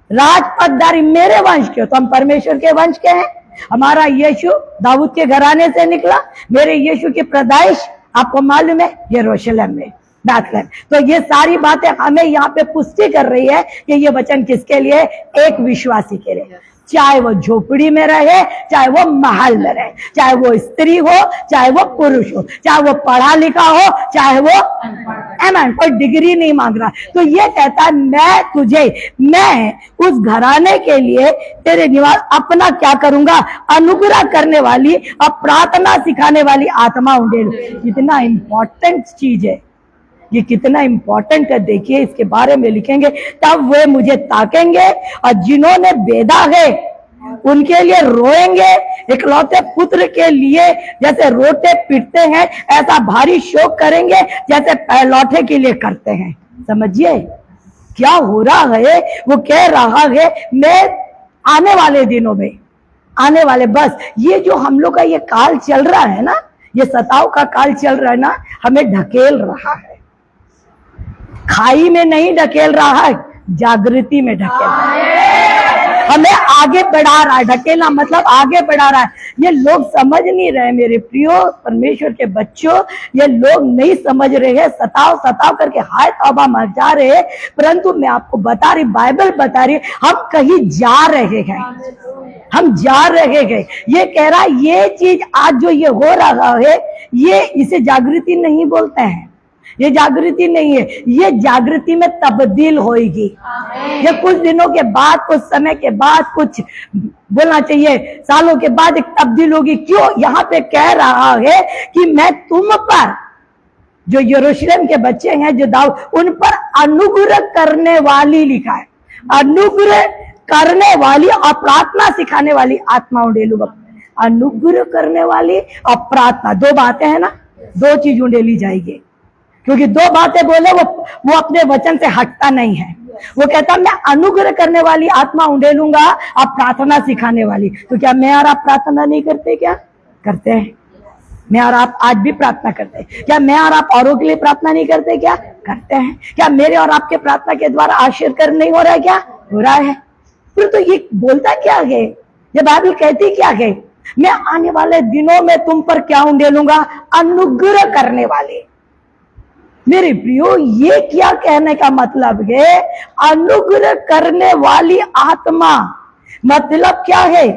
राजपदधारी मेरे वंश के हो। तो हम परमेश्वर के वंश के हैं। हमारा यीशु दाऊद के घराने से निकला। मेरे यीशु की पैदाइश आपको मालूम है यरूशलेम में, बैतलहम। तो ये सारी बातें हमें यहाँ पे पुष्टि कर रही है कि ये वचन किसके लिए? एक विश्वासी के लिए। चाहे वो झोपड़ी में रहे, चाहे वो महल में रहे, चाहे वो स्त्री हो, चाहे वो पुरुष हो, चाहे वो पढ़ा लिखा हो, चाहे वो एमएन, कोई डिग्री नहीं मांग रहा। तो ये कहता है मैं तुझे, मैं उस घराने के लिए तेरे निवास अपना क्या करूंगा? अनुग्रह करने वाली और प्रार्थना सिखाने वाली आत्मा उंडेल। कितना इंपॉर्टेंट चीज है ये, कितना इंपॉर्टेंट है। देखिए इसके बारे में लिखेंगे, तब वे मुझे ताकेंगे और जिन्होंने बेदा है उनके लिए रोएंगे। इकलौते पुत्र के लिए जैसे रोते पीटते हैं ऐसा भारी शोक करेंगे जैसे पहलौठे के लिए करते हैं। समझिए क्या हो रहा है। वो कह रहा है मैं आने वाले दिनों में, आने वाले, बस ये जो हम लोग का ये काल चल रहा है ना, ये सताव का काल चल रहा है ना, हमें ढकेल रहा है। खाई में नहीं ढकेल रहा है, जागृति में ढकेल रहा है, हमें आगे बढ़ा रहा है। ढकेलना मतलब आगे बढ़ा रहा है। ये लोग समझ नहीं रहे मेरे प्रियो परमेश्वर के बच्चों, ये लोग नहीं समझ रहे हैं। सताव सताव करके हाय तौबा मचा रहे हैं। परंतु मैं आपको बता रही, बाइबल बता रही, हम कहीं जा रहे हैं, हम जा रहे हैं। ये कह रहा है ये चीज आज जो ये हो रहा है, ये इसे जागृति नहीं बोलते हैं। ये जागृति नहीं है, ये जागृति में तब्दील होगी। ये कुछ दिनों के बाद, कुछ समय के बाद, कुछ बोलना चाहिए सालों के बाद एक तब्दील होगी। क्यों? यहाँ पे कह रहा है कि मैं तुम पर, जो यरूशलेम के बच्चे हैं, जो दाऊद, उन पर अनुग्रह करने वाली लिखा है। अनुग्रह करने वाली और प्रार्थना सिखाने वाली आत्मा उंडेलूंगा। अनुग्रह करने वाली और प्रार्थना, दो बातें हैं ना, दो चीज उंडेली जाएगी। क्योंकि दो बातें बोले वो अपने वचन से हटता नहीं है। वो कहता मैं अनुग्रह करने वाली आत्मा उंडेलूंगा और प्रार्थना सिखाने वाली। तो क्या मैं और आप प्रार्थना नहीं करते? क्या करते हैं? मैं और आप आज भी प्रार्थना करते हैं। क्या मैं और आप औरों के लिए प्रार्थना नहीं करते? क्या करते हैं? क्या मेरे और आपके प्रार्थना के द्वारा आशीर्वाद नहीं हो रहा है? क्या हो रहा है? फिर तो ये बोलता क्या है, ये बाइबल कहती क्या है? मैं आने वाले दिनों में तुम पर क्या उंडेलूंगा? अनुग्रह करने वाले। मेरे प्रियो ये क्या कहने का मतलब है? अनुग्रह करने वाली आत्मा मतलब क्या है?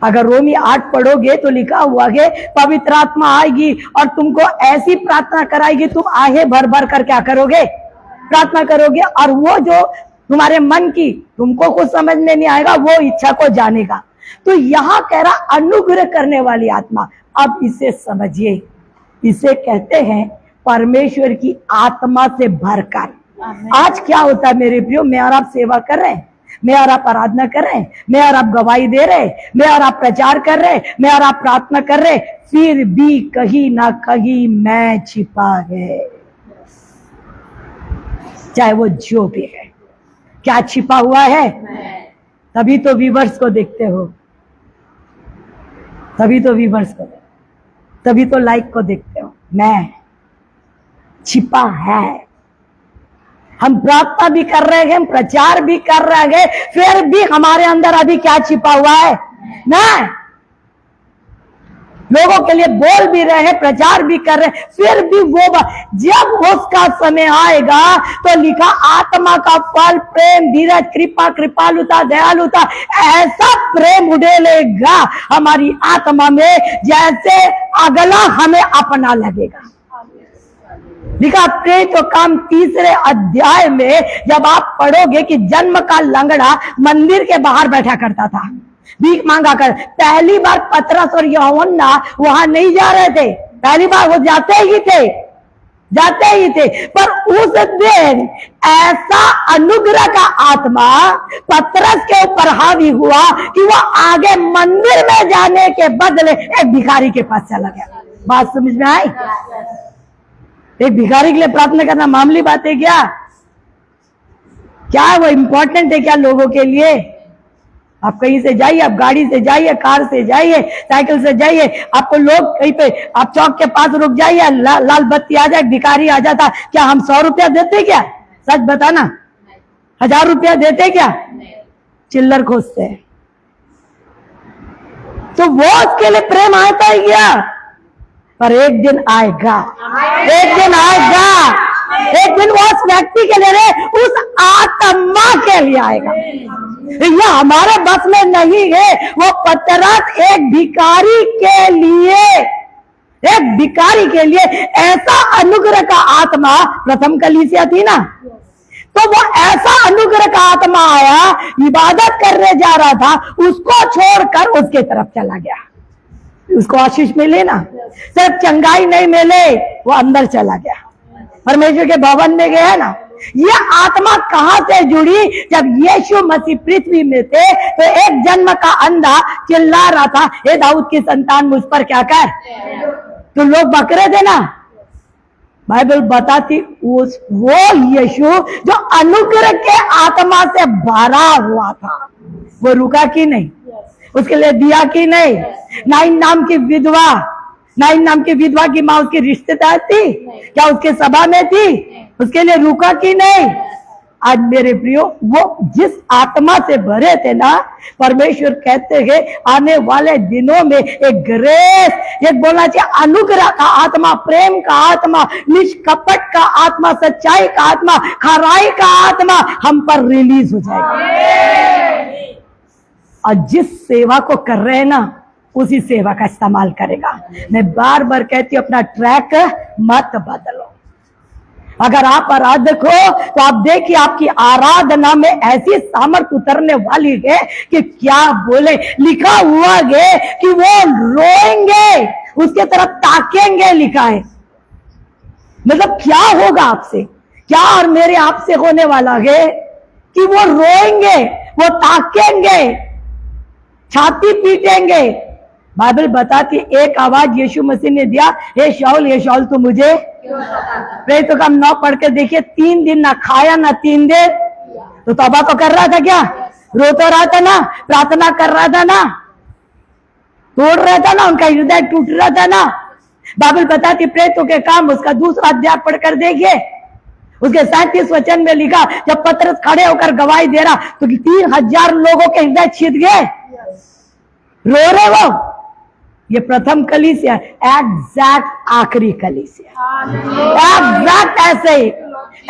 अगर रोमी 8 पढ़ोगे तो लिखा हुआ है पवित्र आत्मा आएगी और तुमको ऐसी प्रार्थना कराएगी, तुम आहे भर भर कर क्या करोगे? प्रार्थना करोगे। और वो जो तुम्हारे मन की, तुमको कुछ समझ में नहीं आएगा, वो इच्छा को जानेगा। तो यहां कह रहा अनुग्रह करने वाली आत्मा। अब इसे समझिए, इसे कहते हैं परमेश्वर की आत्मा से भरकर। आज क्या होता है मेरे प्रियो, मैं और आप सेवा कर रहे हैं, मैं और आप आराधना कर रहे हैं, मैं और आप गवाही दे रहे हैं, मैं और आप प्रचार कर रहे हैं, मैं और आप प्रार्थना कर रहे हैं, फिर भी कहीं ना कहीं मैं छिपा है। चाहे वो जो भी है, क्या छिपा हुआ है? तभी तो व्यूअर्स को देखते हो, तभी तो व्यूअर्स को, तभी तो लाइक को देखते हो। मैं छिपा है। हम प्रार्थना भी कर रहे हैं, हम प्रचार भी कर रहे हैं, फिर भी हमारे अंदर अभी क्या छिपा हुआ है? मैं लोगों के लिए बोल भी रहे हैं, प्रचार भी कर रहे हैं, फिर भी वो जब उसका समय आएगा तो लिखा आत्मा का फल प्रेम, धीरज, कृपा, कृपालुता, दयालुता, ऐसा प्रेम उड़ेलेगा हमारी आत्मा में जैसे अगला हमें अपना लगेगा। लिखा प्रेम तो काम 3 अध्याय में जब आप पढ़ोगे कि जन्म का लंगड़ा मंदिर के बाहर बैठा करता था, भीख मांगा कर। पहली बार पतरस और यूहन्ना वहां नहीं जा रहे थे, पहली बार वो जाते ही थे, पर उस दिन ऐसा अनुग्रह का आत्मा पतरस के ऊपर हावी हुआ कि वो आगे मंदिर में जाने के बदले एक भिखारी के पास चला गया। बात समझ में आई? एक भिखारी के लिए प्रार्थना करना मामूली बात है क्या? क्या वो इंपॉर्टेंट है क्या लोगों के लिए? आप कहीं से जाइए, आप गाड़ी से जाइए, कार से जाइए, साइकिल से जाइए, आपको लोग कहीं पे, आप चौक के पास रुक जाइए, लाल बत्ती आ जाए, भिखारी आ जाता, क्या हम 100 रुपया देते क्या? सच बताना, 1000 रुपया देते क्या? चिल्लर खोजते हैं। तो वो उसके लिए प्रेम आता है क्या? पर एक दिन आएगा, एक दिन आएगा, एक दिन वो उस व्यक्ति के लिए, उस आत्मा के लिए आएगा। यह हमारे बस में नहीं है। वो पतरस एक भिखारी के लिए ऐसा अनुग्रह का आत्मा, प्रथम कलीसिया थी ना, तो वो ऐसा अनुग्रह का आत्मा आया, इबादत करने जा रहा था, उसको छोड़कर उसके तरफ चला गया। उसको आशीष मिले ना, सिर्फ चंगाई नहीं मिले, वो अंदर चला गया, परमेश्वर के भवन में गया ना। यह आत्मा कहां से जुड़ी? जब यीशु मसीह पृथ्वी में थे तो एक जन्म का अंधा चिल्ला रहा था, हे दाऊद की संतान मुझ पर क्या कर। तो लोग बक रहे थे ना। बाइबल बताती वो यीशु जो अनुग्रह के आत्मा से भरा हुआ था, वो रुका कि नहीं? उसके लिए दिया कि नहीं? नाइन नाम की विधवा की माँ उसकी रिश्तेदार थी क्या? उसके सभा में थी? उसके लिए रुका कि नहीं? आज मेरे प्रियो, वो जिस आत्मा से भरे थे ना, परमेश्वर कहते हैं आने वाले दिनों में एक ग्रेस, एक बोलना चाहिए अनुग्रह का आत्मा, प्रेम का आत्मा, निष्कपट का आत्मा, सच्चाई का आत्मा, खराई का आत्मा हम पर रिलीज हो जाएगा। और जिस सेवा को कर रहे हैं ना, उसी सेवा का इस्तेमाल करेगा। मैं बार बार कहती हूं, अपना ट्रैक मत बदलो। अगर आप आराधक हो तो आप देखिए आपकी आराधना में ऐसी सामर्थ उतरने वाली है कि क्या बोले। लिखा हुआ है कि वो रोएंगे, उसके तरफ ताकेंगे, लिखा है। मतलब क्या होगा आपसे, क्या और मेरे आपसे होने वाला है कि वो रोएंगे, वो ताकेंगे, छाती पीटेंगे। बाइबल बताती एक आवाज यीशु मसीह ने दिया, हे शाऊल तू मुझे प्रेरित तो काम 9 पढ़ के देखिए, 3 दिन ना खाया ना 3 दिन, तो तौबा तो कर रहा था क्या? रोता रहा था ना, प्रार्थना कर रहा था ना, तोड़ रहा था ना, उनका हृदय टूट रहा था ना। बाइबल बताती प्रेरितों के काम उसका 2 अध्याय पढ़कर देखिए, उसके 37 वचन में लिखा, जब पतरस खड़े होकर गवाही दे रहा तो 3000 लोगों के हृदय छिद गए, रो रहे वो। ये प्रथम कलीसिया, एग्जैक्ट आखिरी कलीसिया, एग्जैक्ट ऐसे ही,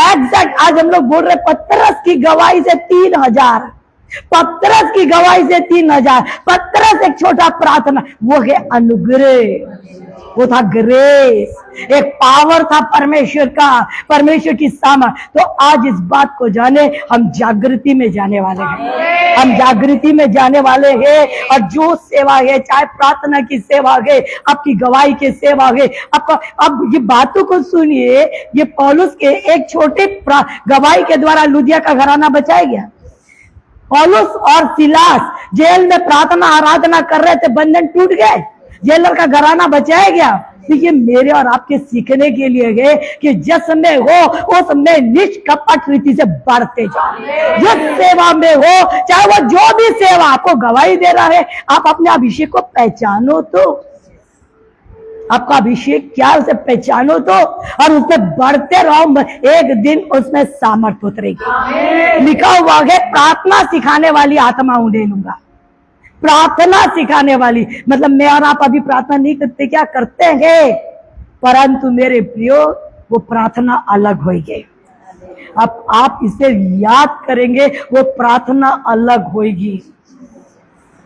एग्जैक्ट। आज हम लोग बोल रहे पतरस की गवाही से 3000, पतरस की गवाही से 3000, पतरस एक छोटा प्रार्थना, वो है अनुग्रह। वो था ग्रेस, एक पावर था परमेश्वर का, परमेश्वर की सामर्थ। तो आज इस बात को जाने, हम जागृति में जाने वाले हैं, हम जागृति में जाने वाले हैं। और जो सेवा है, चाहे प्रार्थना की सेवा है, आपकी गवाही की सेवा है, आपका, अब ये बातों को सुनिए, ये पौलुस के एक छोटे गवाही के द्वारा लुदिया का घराना बचाया गया। पौलुस और सिलास जेल में प्रार्थना आराधना कर रहे थे, बंधन टूट गए, जेलर का घराना बचाया गया। तो ये मेरे और आपके सीखने के लिए है कि जिस में हो उस में निष्कपट रीति से बढ़ते जाओ। जिस सेवा में हो, चाहे वो जो भी सेवा आपको गवाही दे रहा है, आप अपने अभिषेक को पहचानो तो, आपका अभिषेक क्या है उसे पहचानो तो, और उसमें बढ़ते रहो। एक दिन उसमें सामर्थ उतरेगी। लिखा हुआ है, प्रार्थना सिखाने वाली आत्मा उन्हें लूंगा। प्रार्थना सिखाने वाली मतलब मैं और आप अभी प्रार्थना नहीं करते, क्या करते हैं, परंतु मेरे प्रियो वो प्रार्थना अलग होगी। अब आप इसे याद करेंगे, वो प्रार्थना अलग होगी।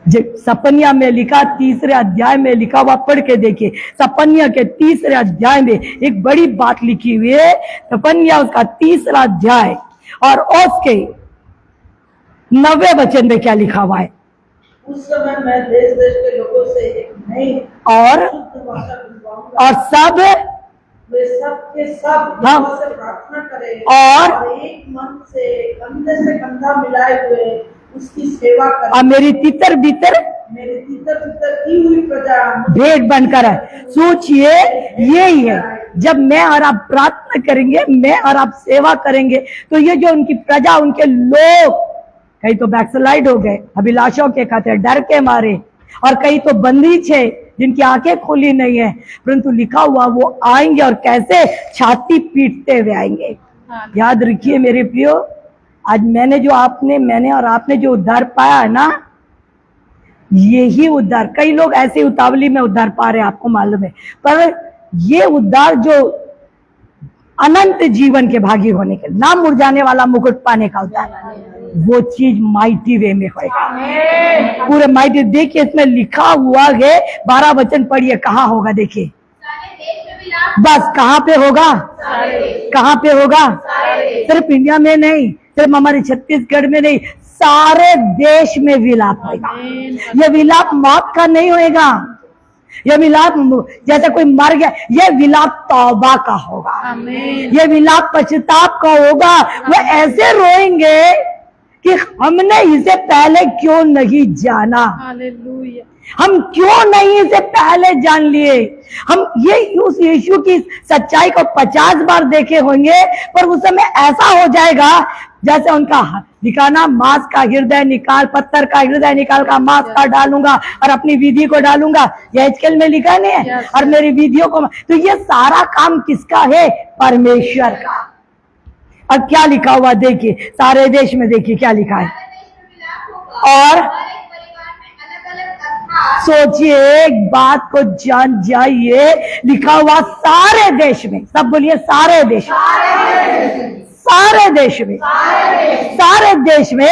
सपनिया में लिखा, 3 अध्याय में लिखा हुआ, पढ़ के देखिए। सपनिया के 3 अध्याय में एक बड़ी बात लिखी हुई है। सपनिया उसका 3 अध्याय और उसके 9वें वचन में क्या लिखा हुआ है। उस समय मैं देश देश के लोगों से एक नई और सब वे सब के सब हाँ, से प्रार्थना करें और एक मन से कंधे से कंधा मिलाए हुए उसकी सेवा करें। और मेरी तितर बितर मेरे तितर बितर की हुई प्रजा भेंट बनकर है। सोचिए, यही है, जब मैं और आप प्रार्थना करेंगे, मैं और आप सेवा करेंगे, तो ये जो उनकी प्रजा, उनके लोग, कई तो बैकस्लाइड हो गए अभिलाषों के खातिर, डर के मारे, और कई तो बंदी छे जिनकी आंखें खुली नहीं है, परंतु लिखा हुआ वो आएंगे और कैसे छाती पीटते हुए आएंगे। याद रखिए मेरे प्रियो, आज मैंने और आपने जो उद्धार पाया है ना, यही उद्धार, कई लोग ऐसे उतावली में उद्धार पा रहे हैं, आपको मालूम है, पर ये उद्धार जो अनंत जीवन के भागी होने के, ना मुरझाने वाला मुकुट पाने का उद्धार, वो चीज माइटी वे में होगा, पूरे माइटी। देखिए इसमें लिखा हुआ है, 12 वचन पढ़िए, कहाँ होगा देखिए, बस कहाँ पे होगा, कहाँ पे होगा, सिर्फ इंडिया में नहीं, सिर्फ हमारे छत्तीसगढ़ में नहीं, सारे देश में विलाप होगा। ये विलाप मौत का नहीं होएगा, ये विलाप जैसे कोई मर गया, ये विलाप तौबा का होगा, ये विलाप पश्चाताप का होगा। वो ऐसे रोएंगे कि हमने इसे पहले क्यों नहीं जाना, हम क्यों नहीं इसे पहले जान लिए। हम ये उस यीशु की सच्चाई को 50 बार देखे होंगे, पर उस समय ऐसा हो जाएगा जैसे उनका दिखाना, मांस का हृदय निकाल, पत्थर का हृदय निकाल का मांस का डालूंगा और अपनी विधि को डालूंगा, ये एजकेल में लिखा नहीं है, और मेरी विधियों को। तो ये सारा काम किसका है, परमेश्वर का। अब क्या लिखा हुआ देखिए, सारे देश में देखिए क्या लिखा है, और सोचिए, एक बात को जान जाइए, लिखा हुआ सारे देश में, सब बोलिए सारे देश, सारे देश में, सारे देश में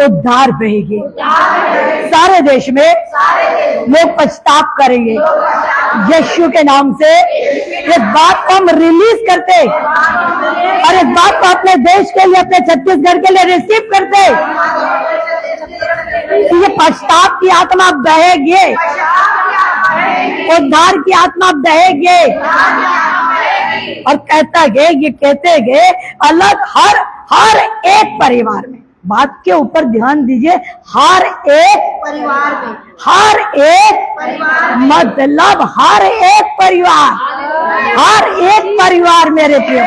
उद्धार बहेगी, सारे देश में लोग पछताप करेंगे यीशु के नाम से। इस बात को हम रिलीज करते और इस बात को अपने देश के लिए, अपने छत्तीसगढ़ के लिए रिसीव करते कि ये पछताप की आत्मा बहेगी, उद्धार की आत्मा बहेगी। और कहता है, ये कहते हैं अलग हर एक परिवार में, बात के ऊपर ध्यान दीजिए, हर एक परिवार में, हर एक मतलब हर एक परिवार, हर एक परिवार मेरे प्रिय,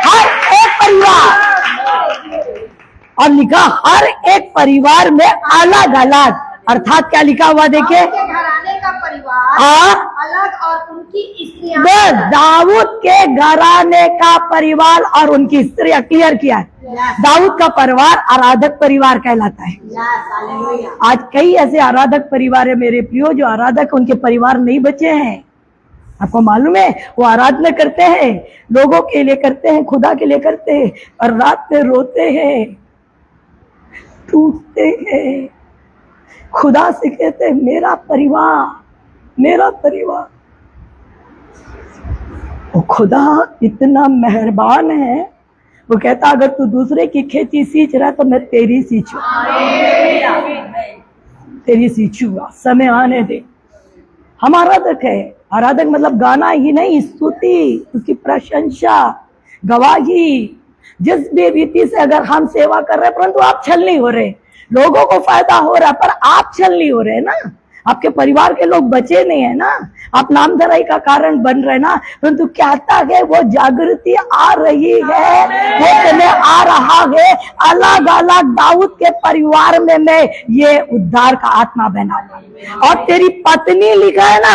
हर एक परिवार। और लिखा हर एक परिवार में अलग अलग, अर्थात क्या लिखा हुआ देखिए, घराने का परिवार अलग और उनकी स्त्रियां, बस दाऊद के घराने का परिवार और उनकी स्त्रियां, क्लियर किया है। दाऊद का परिवार आराधक परिवार कहलाता है। आज कई ऐसे आराधक परिवार है मेरे प्रियो, जो आराधक, उनके परिवार नहीं बचे हैं। आपको मालूम है, वो आराधना करते हैं, लोगों के लिए करते हैं, खुदा के लिए करते हैं, और रात में रोते हैं, टूटते हैं, खुदा से कहते हैं मेरा परिवार, मेरा परिवार। वो खुदा इतना मेहरबान है, वो कहता अगर तू दूसरे की खेती सींच रहा है तो मैं तेरी सींचूंगा, तेरी सींचूंगा। समय आने दे। हम आराधक है। आराधक मतलब गाना ही नहीं, स्तुति, उसकी प्रशंसा, गवाही। जिस भी रीति से अगर हम सेवा कर रहे हैं, परंतु आप छल नहीं हो रहे, लोगों को फायदा हो रहा है पर आप छल नहीं हो रहे ना, आपके परिवार के लोग बचे नहीं है ना, आप नामधराई का कारण बन रहे ना, परंतु कहता है वो जागृति आ रही है, वो तुम्हें आ रहा है। अलग अलग दाऊद के परिवार में मैं ये उद्धार का आत्मा बनाऊंगा। और तेरी पत्नी लिखा है ना,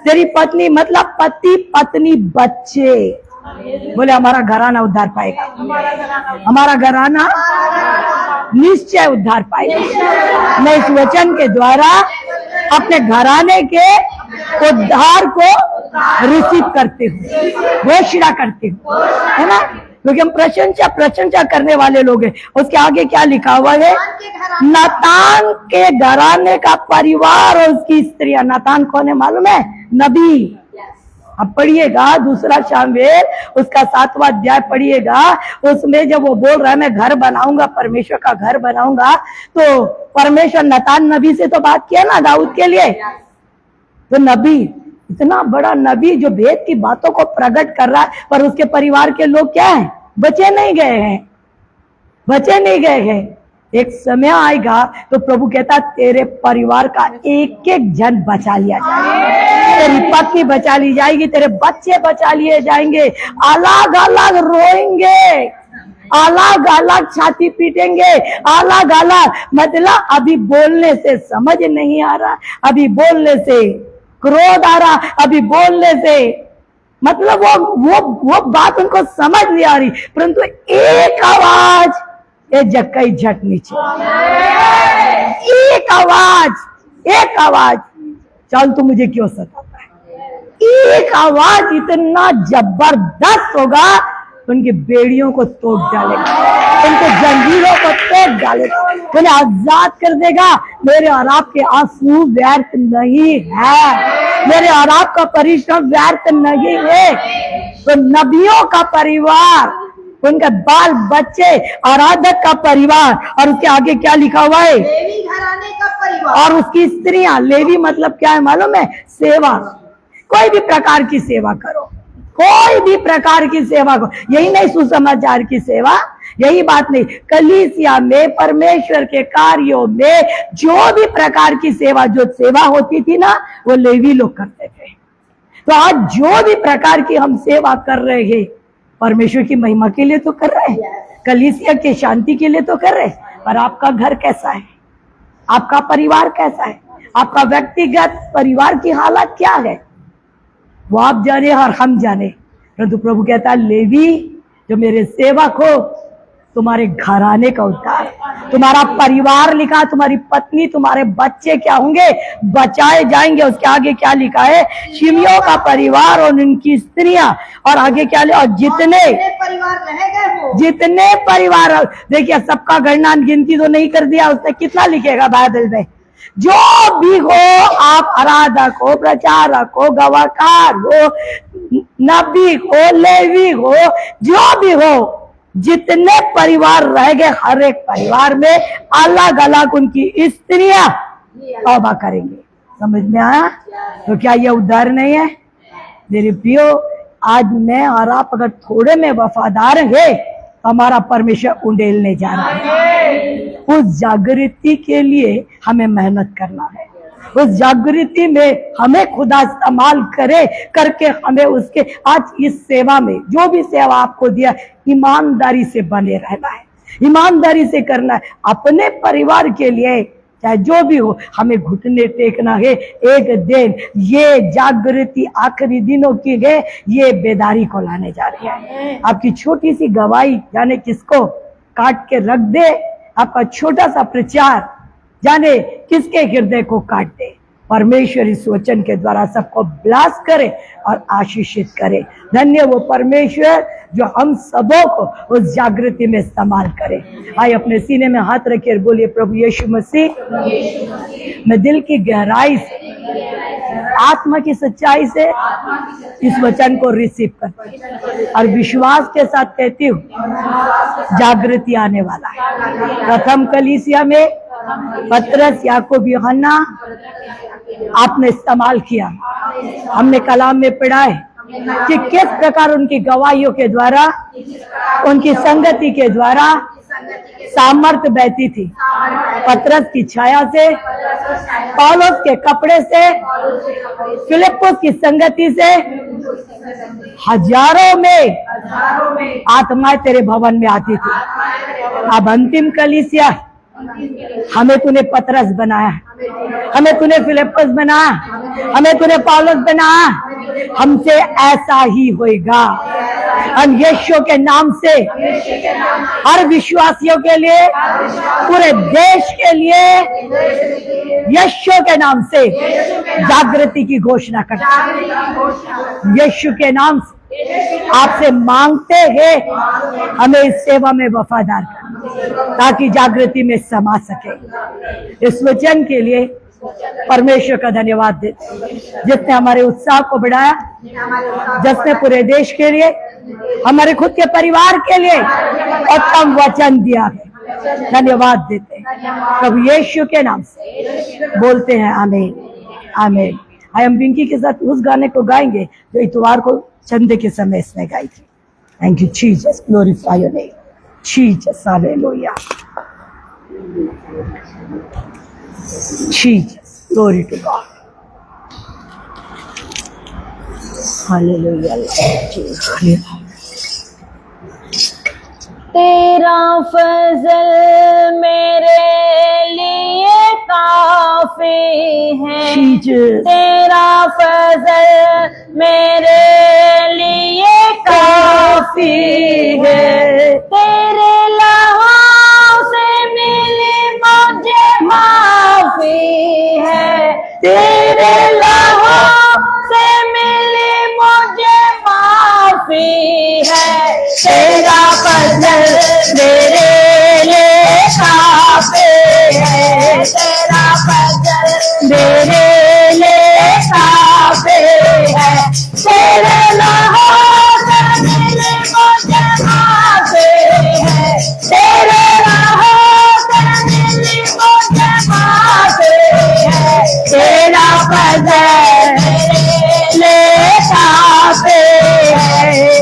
तेरी पत्नी मतलब पति पत्नी बच्चे, बोले हमारा घराना उद्धार पाएगा, हमारा घराना निश्चय उद्धार पाएगा। मैं इस वचन के द्वारा अपने घराने के उद्धार को रिसीव करते हूँ, घोषणा करते हूँ, है ना, क्योंकि हम प्रशंसा करने वाले लोग हैं। उसके आगे क्या लिखा हुआ है? नातान के घराने का परिवार और उसकी स्त्रियां। नातान कौन है मालूम है? नबी। अब पढ़िएगा दूसरा शामुएल उसका 7वां अध्याय पढ़िएगा, उसमें जब वो बोल रहा है मैं घर बनाऊंगा, परमेश्वर का घर बनाऊंगा, तो परमेश्वर नातान नबी से तो बात किया ना दाऊद के लिए। तो नबी, इतना बड़ा नबी जो भेद की बातों को प्रकट कर रहा है, पर उसके परिवार के लोग क्या है? बचे नहीं गए हैं, बचे नहीं गए हैं। एक समय आएगा तो प्रभु कहता तेरे परिवार का एक एक जन बचा लिया जाएगा, तेरी पत्नी बचा ली जाएगी, तेरे बच्चे बचा लिए जाएंगे। अलग अलग रोएंगे, अलग अलग छाती पीटेंगे, अलग अलग, मतलब अभी बोलने से समझ नहीं आ रहा, अभी बोलने से क्रोध आ रहा, अभी बोलने से मतलब वो बात उनको समझ नहीं आ रही, परंतु एक आवाज, ये जक्कई झट नीचे, एक आवाज, चल तू मुझे क्यों सताता है, एक आवाज इतना जबरदस्त होगा, उनकी बेड़ियों को तोड़ डालेगा, उनके जंजीरों को तोड़ डालेगा, उन्हें आजाद कर देगा। मेरे और आपके आंसू व्यर्थ नहीं है, मेरे और आपका परिश्रम व्यर्थ नहीं है। तो नबियों का परिवार, उनके बाल बच्चे, आराधक का परिवार, और उसके आगे क्या लिखा हुआ है? लेवी घराने का परिवार और उसकी स्त्रियां। लेवी मतलब क्या है मालूम है? सेवा। कोई भी प्रकार की सेवा करो, कोई भी प्रकार की सेवा करो, यही नहीं सुसमाचार की सेवा, यही बात नहीं, कलीसिया में परमेश्वर के कार्यों में जो भी प्रकार की सेवा, जो सेवा होती थी ना, वो लेवी लोग करते थे। तो आज जो भी प्रकार की हम सेवा कर रहे हैं, परमेश्वर की महिमा के लिए तो कर रहे हैं, कलीसिया के शांति के लिए तो कर रहे हैं, पर आपका घर कैसा है, आपका परिवार कैसा है, आपका व्यक्तिगत परिवार की हालत क्या है, वो आप जाने और हम जाने। परंतु प्रभु कहता है लेवी जो मेरे सेवक हो, तुम्हारे घराने का उद्धार, तुम्हारा परिवार लिखा, तुम्हारी पत्नी, तुम्हारे बच्चे क्या होंगे? बचाए जाएंगे। उसके आगे क्या लिखा है? शिमियों का परिवार और उनकी स्त्रियां, और आगे क्या लिखा? और जितने परिवार रह गए हो, जितने परिवार, देखिए सबका गणना गिनती तो नहीं कर दिया उसने, कितना लिखेगा बाइबल में? जो भी हो, आप आराधक हो, प्रचारक हो, गवाहकार हो, नबी हो, लेवी हो, जो भी हो, जितने परिवार रह गए, हर एक परिवार में अलग अलग उनकी स्त्रियां तौबा करेंगे। समझ में आया? तो क्या ये उद्धार नहीं है? मेरे प्रियो, आज मैं और आप अगर थोड़े में वफादार है, हमारा परमेश्वर उंडेलने जा रहा है। उस जागृति के लिए हमें मेहनत करना है, उस जागृति में हमें खुदा इस्तेमाल करे करके हमें उसके, आज इस सेवा में जो भी सेवा आपको दिया, ईमानदारी से बने रहना है, ईमानदारी से करना है। अपने परिवार के लिए चाहे जो भी हो, हमें घुटने टेकना है। एक दिन ये जागृति आखिरी दिनों की है, ये बेदारी को लाने जा रही है। आपकी छोटी सी गवाही जाने किसको काट के रख दे, आपका छोटा सा प्रचार जाने किसके हृदय को काट दे। परमेश्वर इस वचन के द्वारा सबको ब्लास करे और आशीषित करे। धन्य वो परमेश्वर जो हम सबों को उस जागृति में इस्तेमाल करे। आइए अपने सीने में हाथ रखिए और बोलिए, प्रभु यीशु मसीह, मैं दिल की गहराई से आत्मा की सच्चाई से इस वचन को रिसीव कर और विश्वास के साथ कहती हूँ जागृति आने वाला है। प्रथम कलीसिया में पतरस, याकूब, यूहन्ना आपने इस्तेमाल किया। हमने कलाम में पढ़ा है कि किस प्रकार उनकी गवाहियों के द्वारा, उनकी संगति के द्वारा सामर्थ बहती थी। पतरस की छाया से, पौलुस के कपड़े से, फिलिप्पुस की संगति से हजारों में आत्माएं तेरे भवन में आती थी। अब अंतिम कलीसिया, हमें तूने पतरस बनाया, हमें तूने फिलिप्पुस बनाया, हमें तूने पौलुस बनाया। हमसे ऐसा ही होएगा। हम यीशु के नाम से हर विश्वासियों के लिए, पूरे देश के लिए यीशु के नाम से जागृति की घोषणा करते हैं। यीशु के नाम से आपसे मांगते हैं हमें इस सेवा में वफादार कर, ताकि जागृति में समा सके। इस वचन के लिए परमेश्वर का धन्यवाद देते, जिसने हमारे उत्साह को बढ़ाया, जिसने पूरे देश के लिए, हमारे खुद के परिवार के लिए उत्तम वचन दिया है। धन्यवाद देते प्रभु यीशु के नाम से बोलते हैं आमीन, आमीन। हम पिंकी के साथ उस गाने को गाएंगे जो इतवार को चंदे के समय इसने गाई थी। Thank you Jesus, glorify your name Jesus, hallelujah Jesus, glory to God, hallelujah hallelujah. तेरा फजल मेरे लिए काफी है, तेरा फजल मेरे लिए काफी है। तेरे लहू से मिली मुझे माफी है, तेरे लहू से मिली मुझे माफी है। तेरा फजल मेरे लिए काफी है, तेरा फजल मेरे लिए काफी है। तेरे लहू से मिली मुझे माफी है, तेरे लहू से मिली मुझे माफी है। तेरा फजल मेरे लिए काफी है,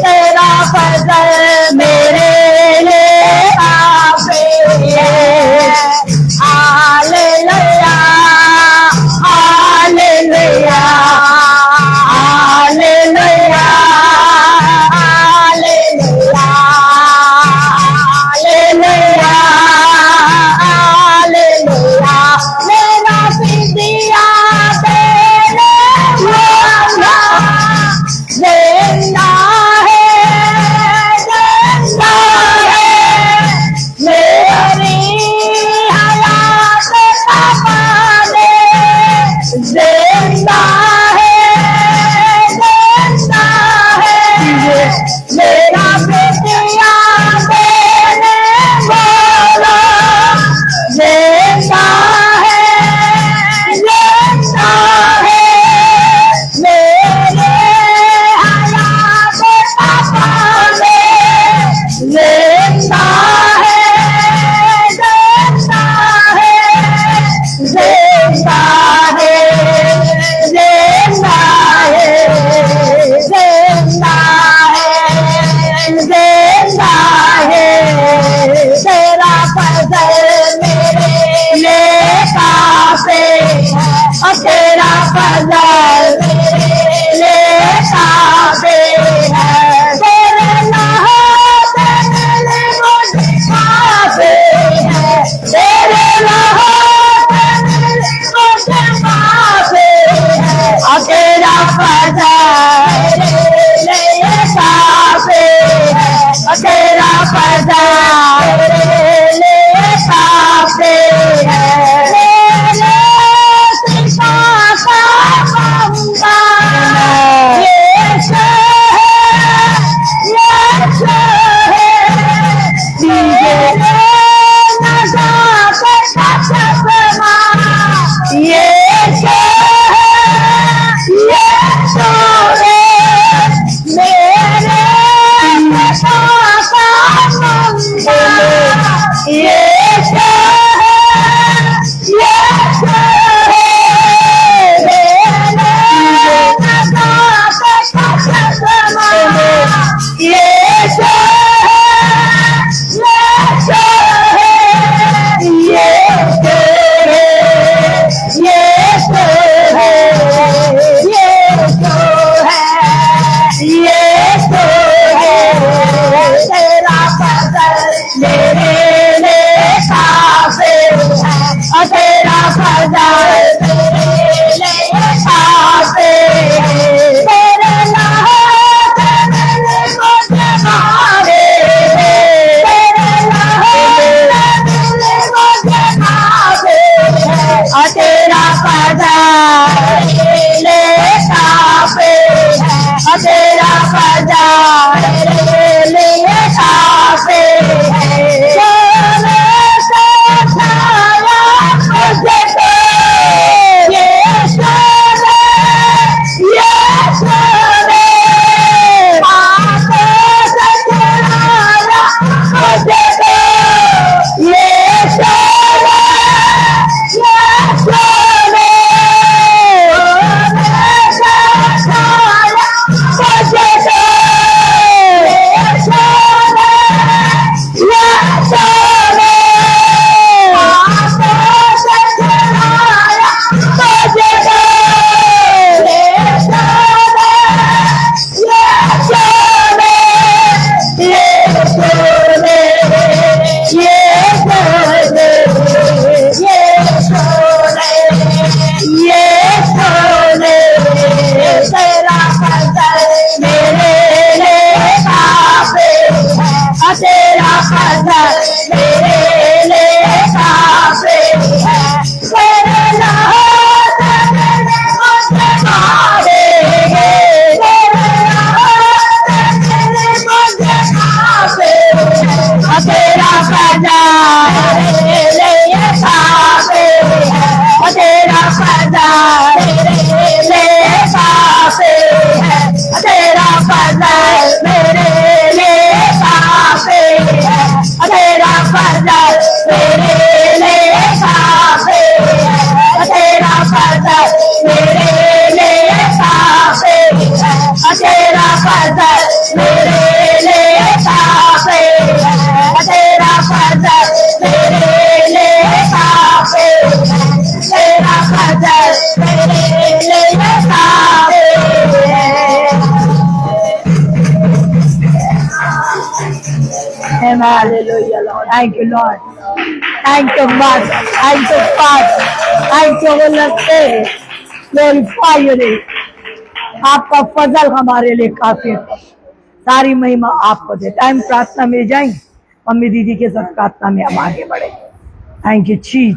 तेरा फजल मेरे लिए काफी है। Hallelujah hallelujah hallelujah hallelujah hallelujah hallelujah. मेरा फिदिया तेरे वाला जिंदा है, जिंदा है। मेरी हयात का पाने जिंदा है, जिंदा है। मेरा फिदिया देने वाला जिंदा है, जिंदा है। मेरे हयात का पाने जिंदा है, जिंदा है, जिंदा है, जिंदा है, जिंदा है, जिंदा है। तेरा फजल मेरे लिए काफी है, और तेरा फजल मेरे लिए काफी है। तेरे लहू से मिली मुझे काफी है, तेरे लहू से मिली मुझे काफी है। और तेरा फजल मेरे लिए काफी है, और तेरा फजल मेरे लिए काफी है। मेरे सिवा का बंदा यीशु है, यीशु है। तेरे नज़ात का चश्मा यीशु है, मेरे लिए काफी है, तेरा फजल मेरे लिए काफी है, तेरा फजल मेरे लिए काफी है, तेरा फजल मेरे लिए काफी है। Hallelujah, Lord. Thank you, Lord. Thank you, Mother. Thank you, Father. Thank you, Holy Spirit. Glorify your name. आपका फजल हमारे लिए काफी है, सारी महिमा आपको देता है। हम प्रार्थना में जाएंगे, मम्मी दीदी के साथ प्रार्थना में हम आगे बढ़ेंगे। थैंक यू चीज।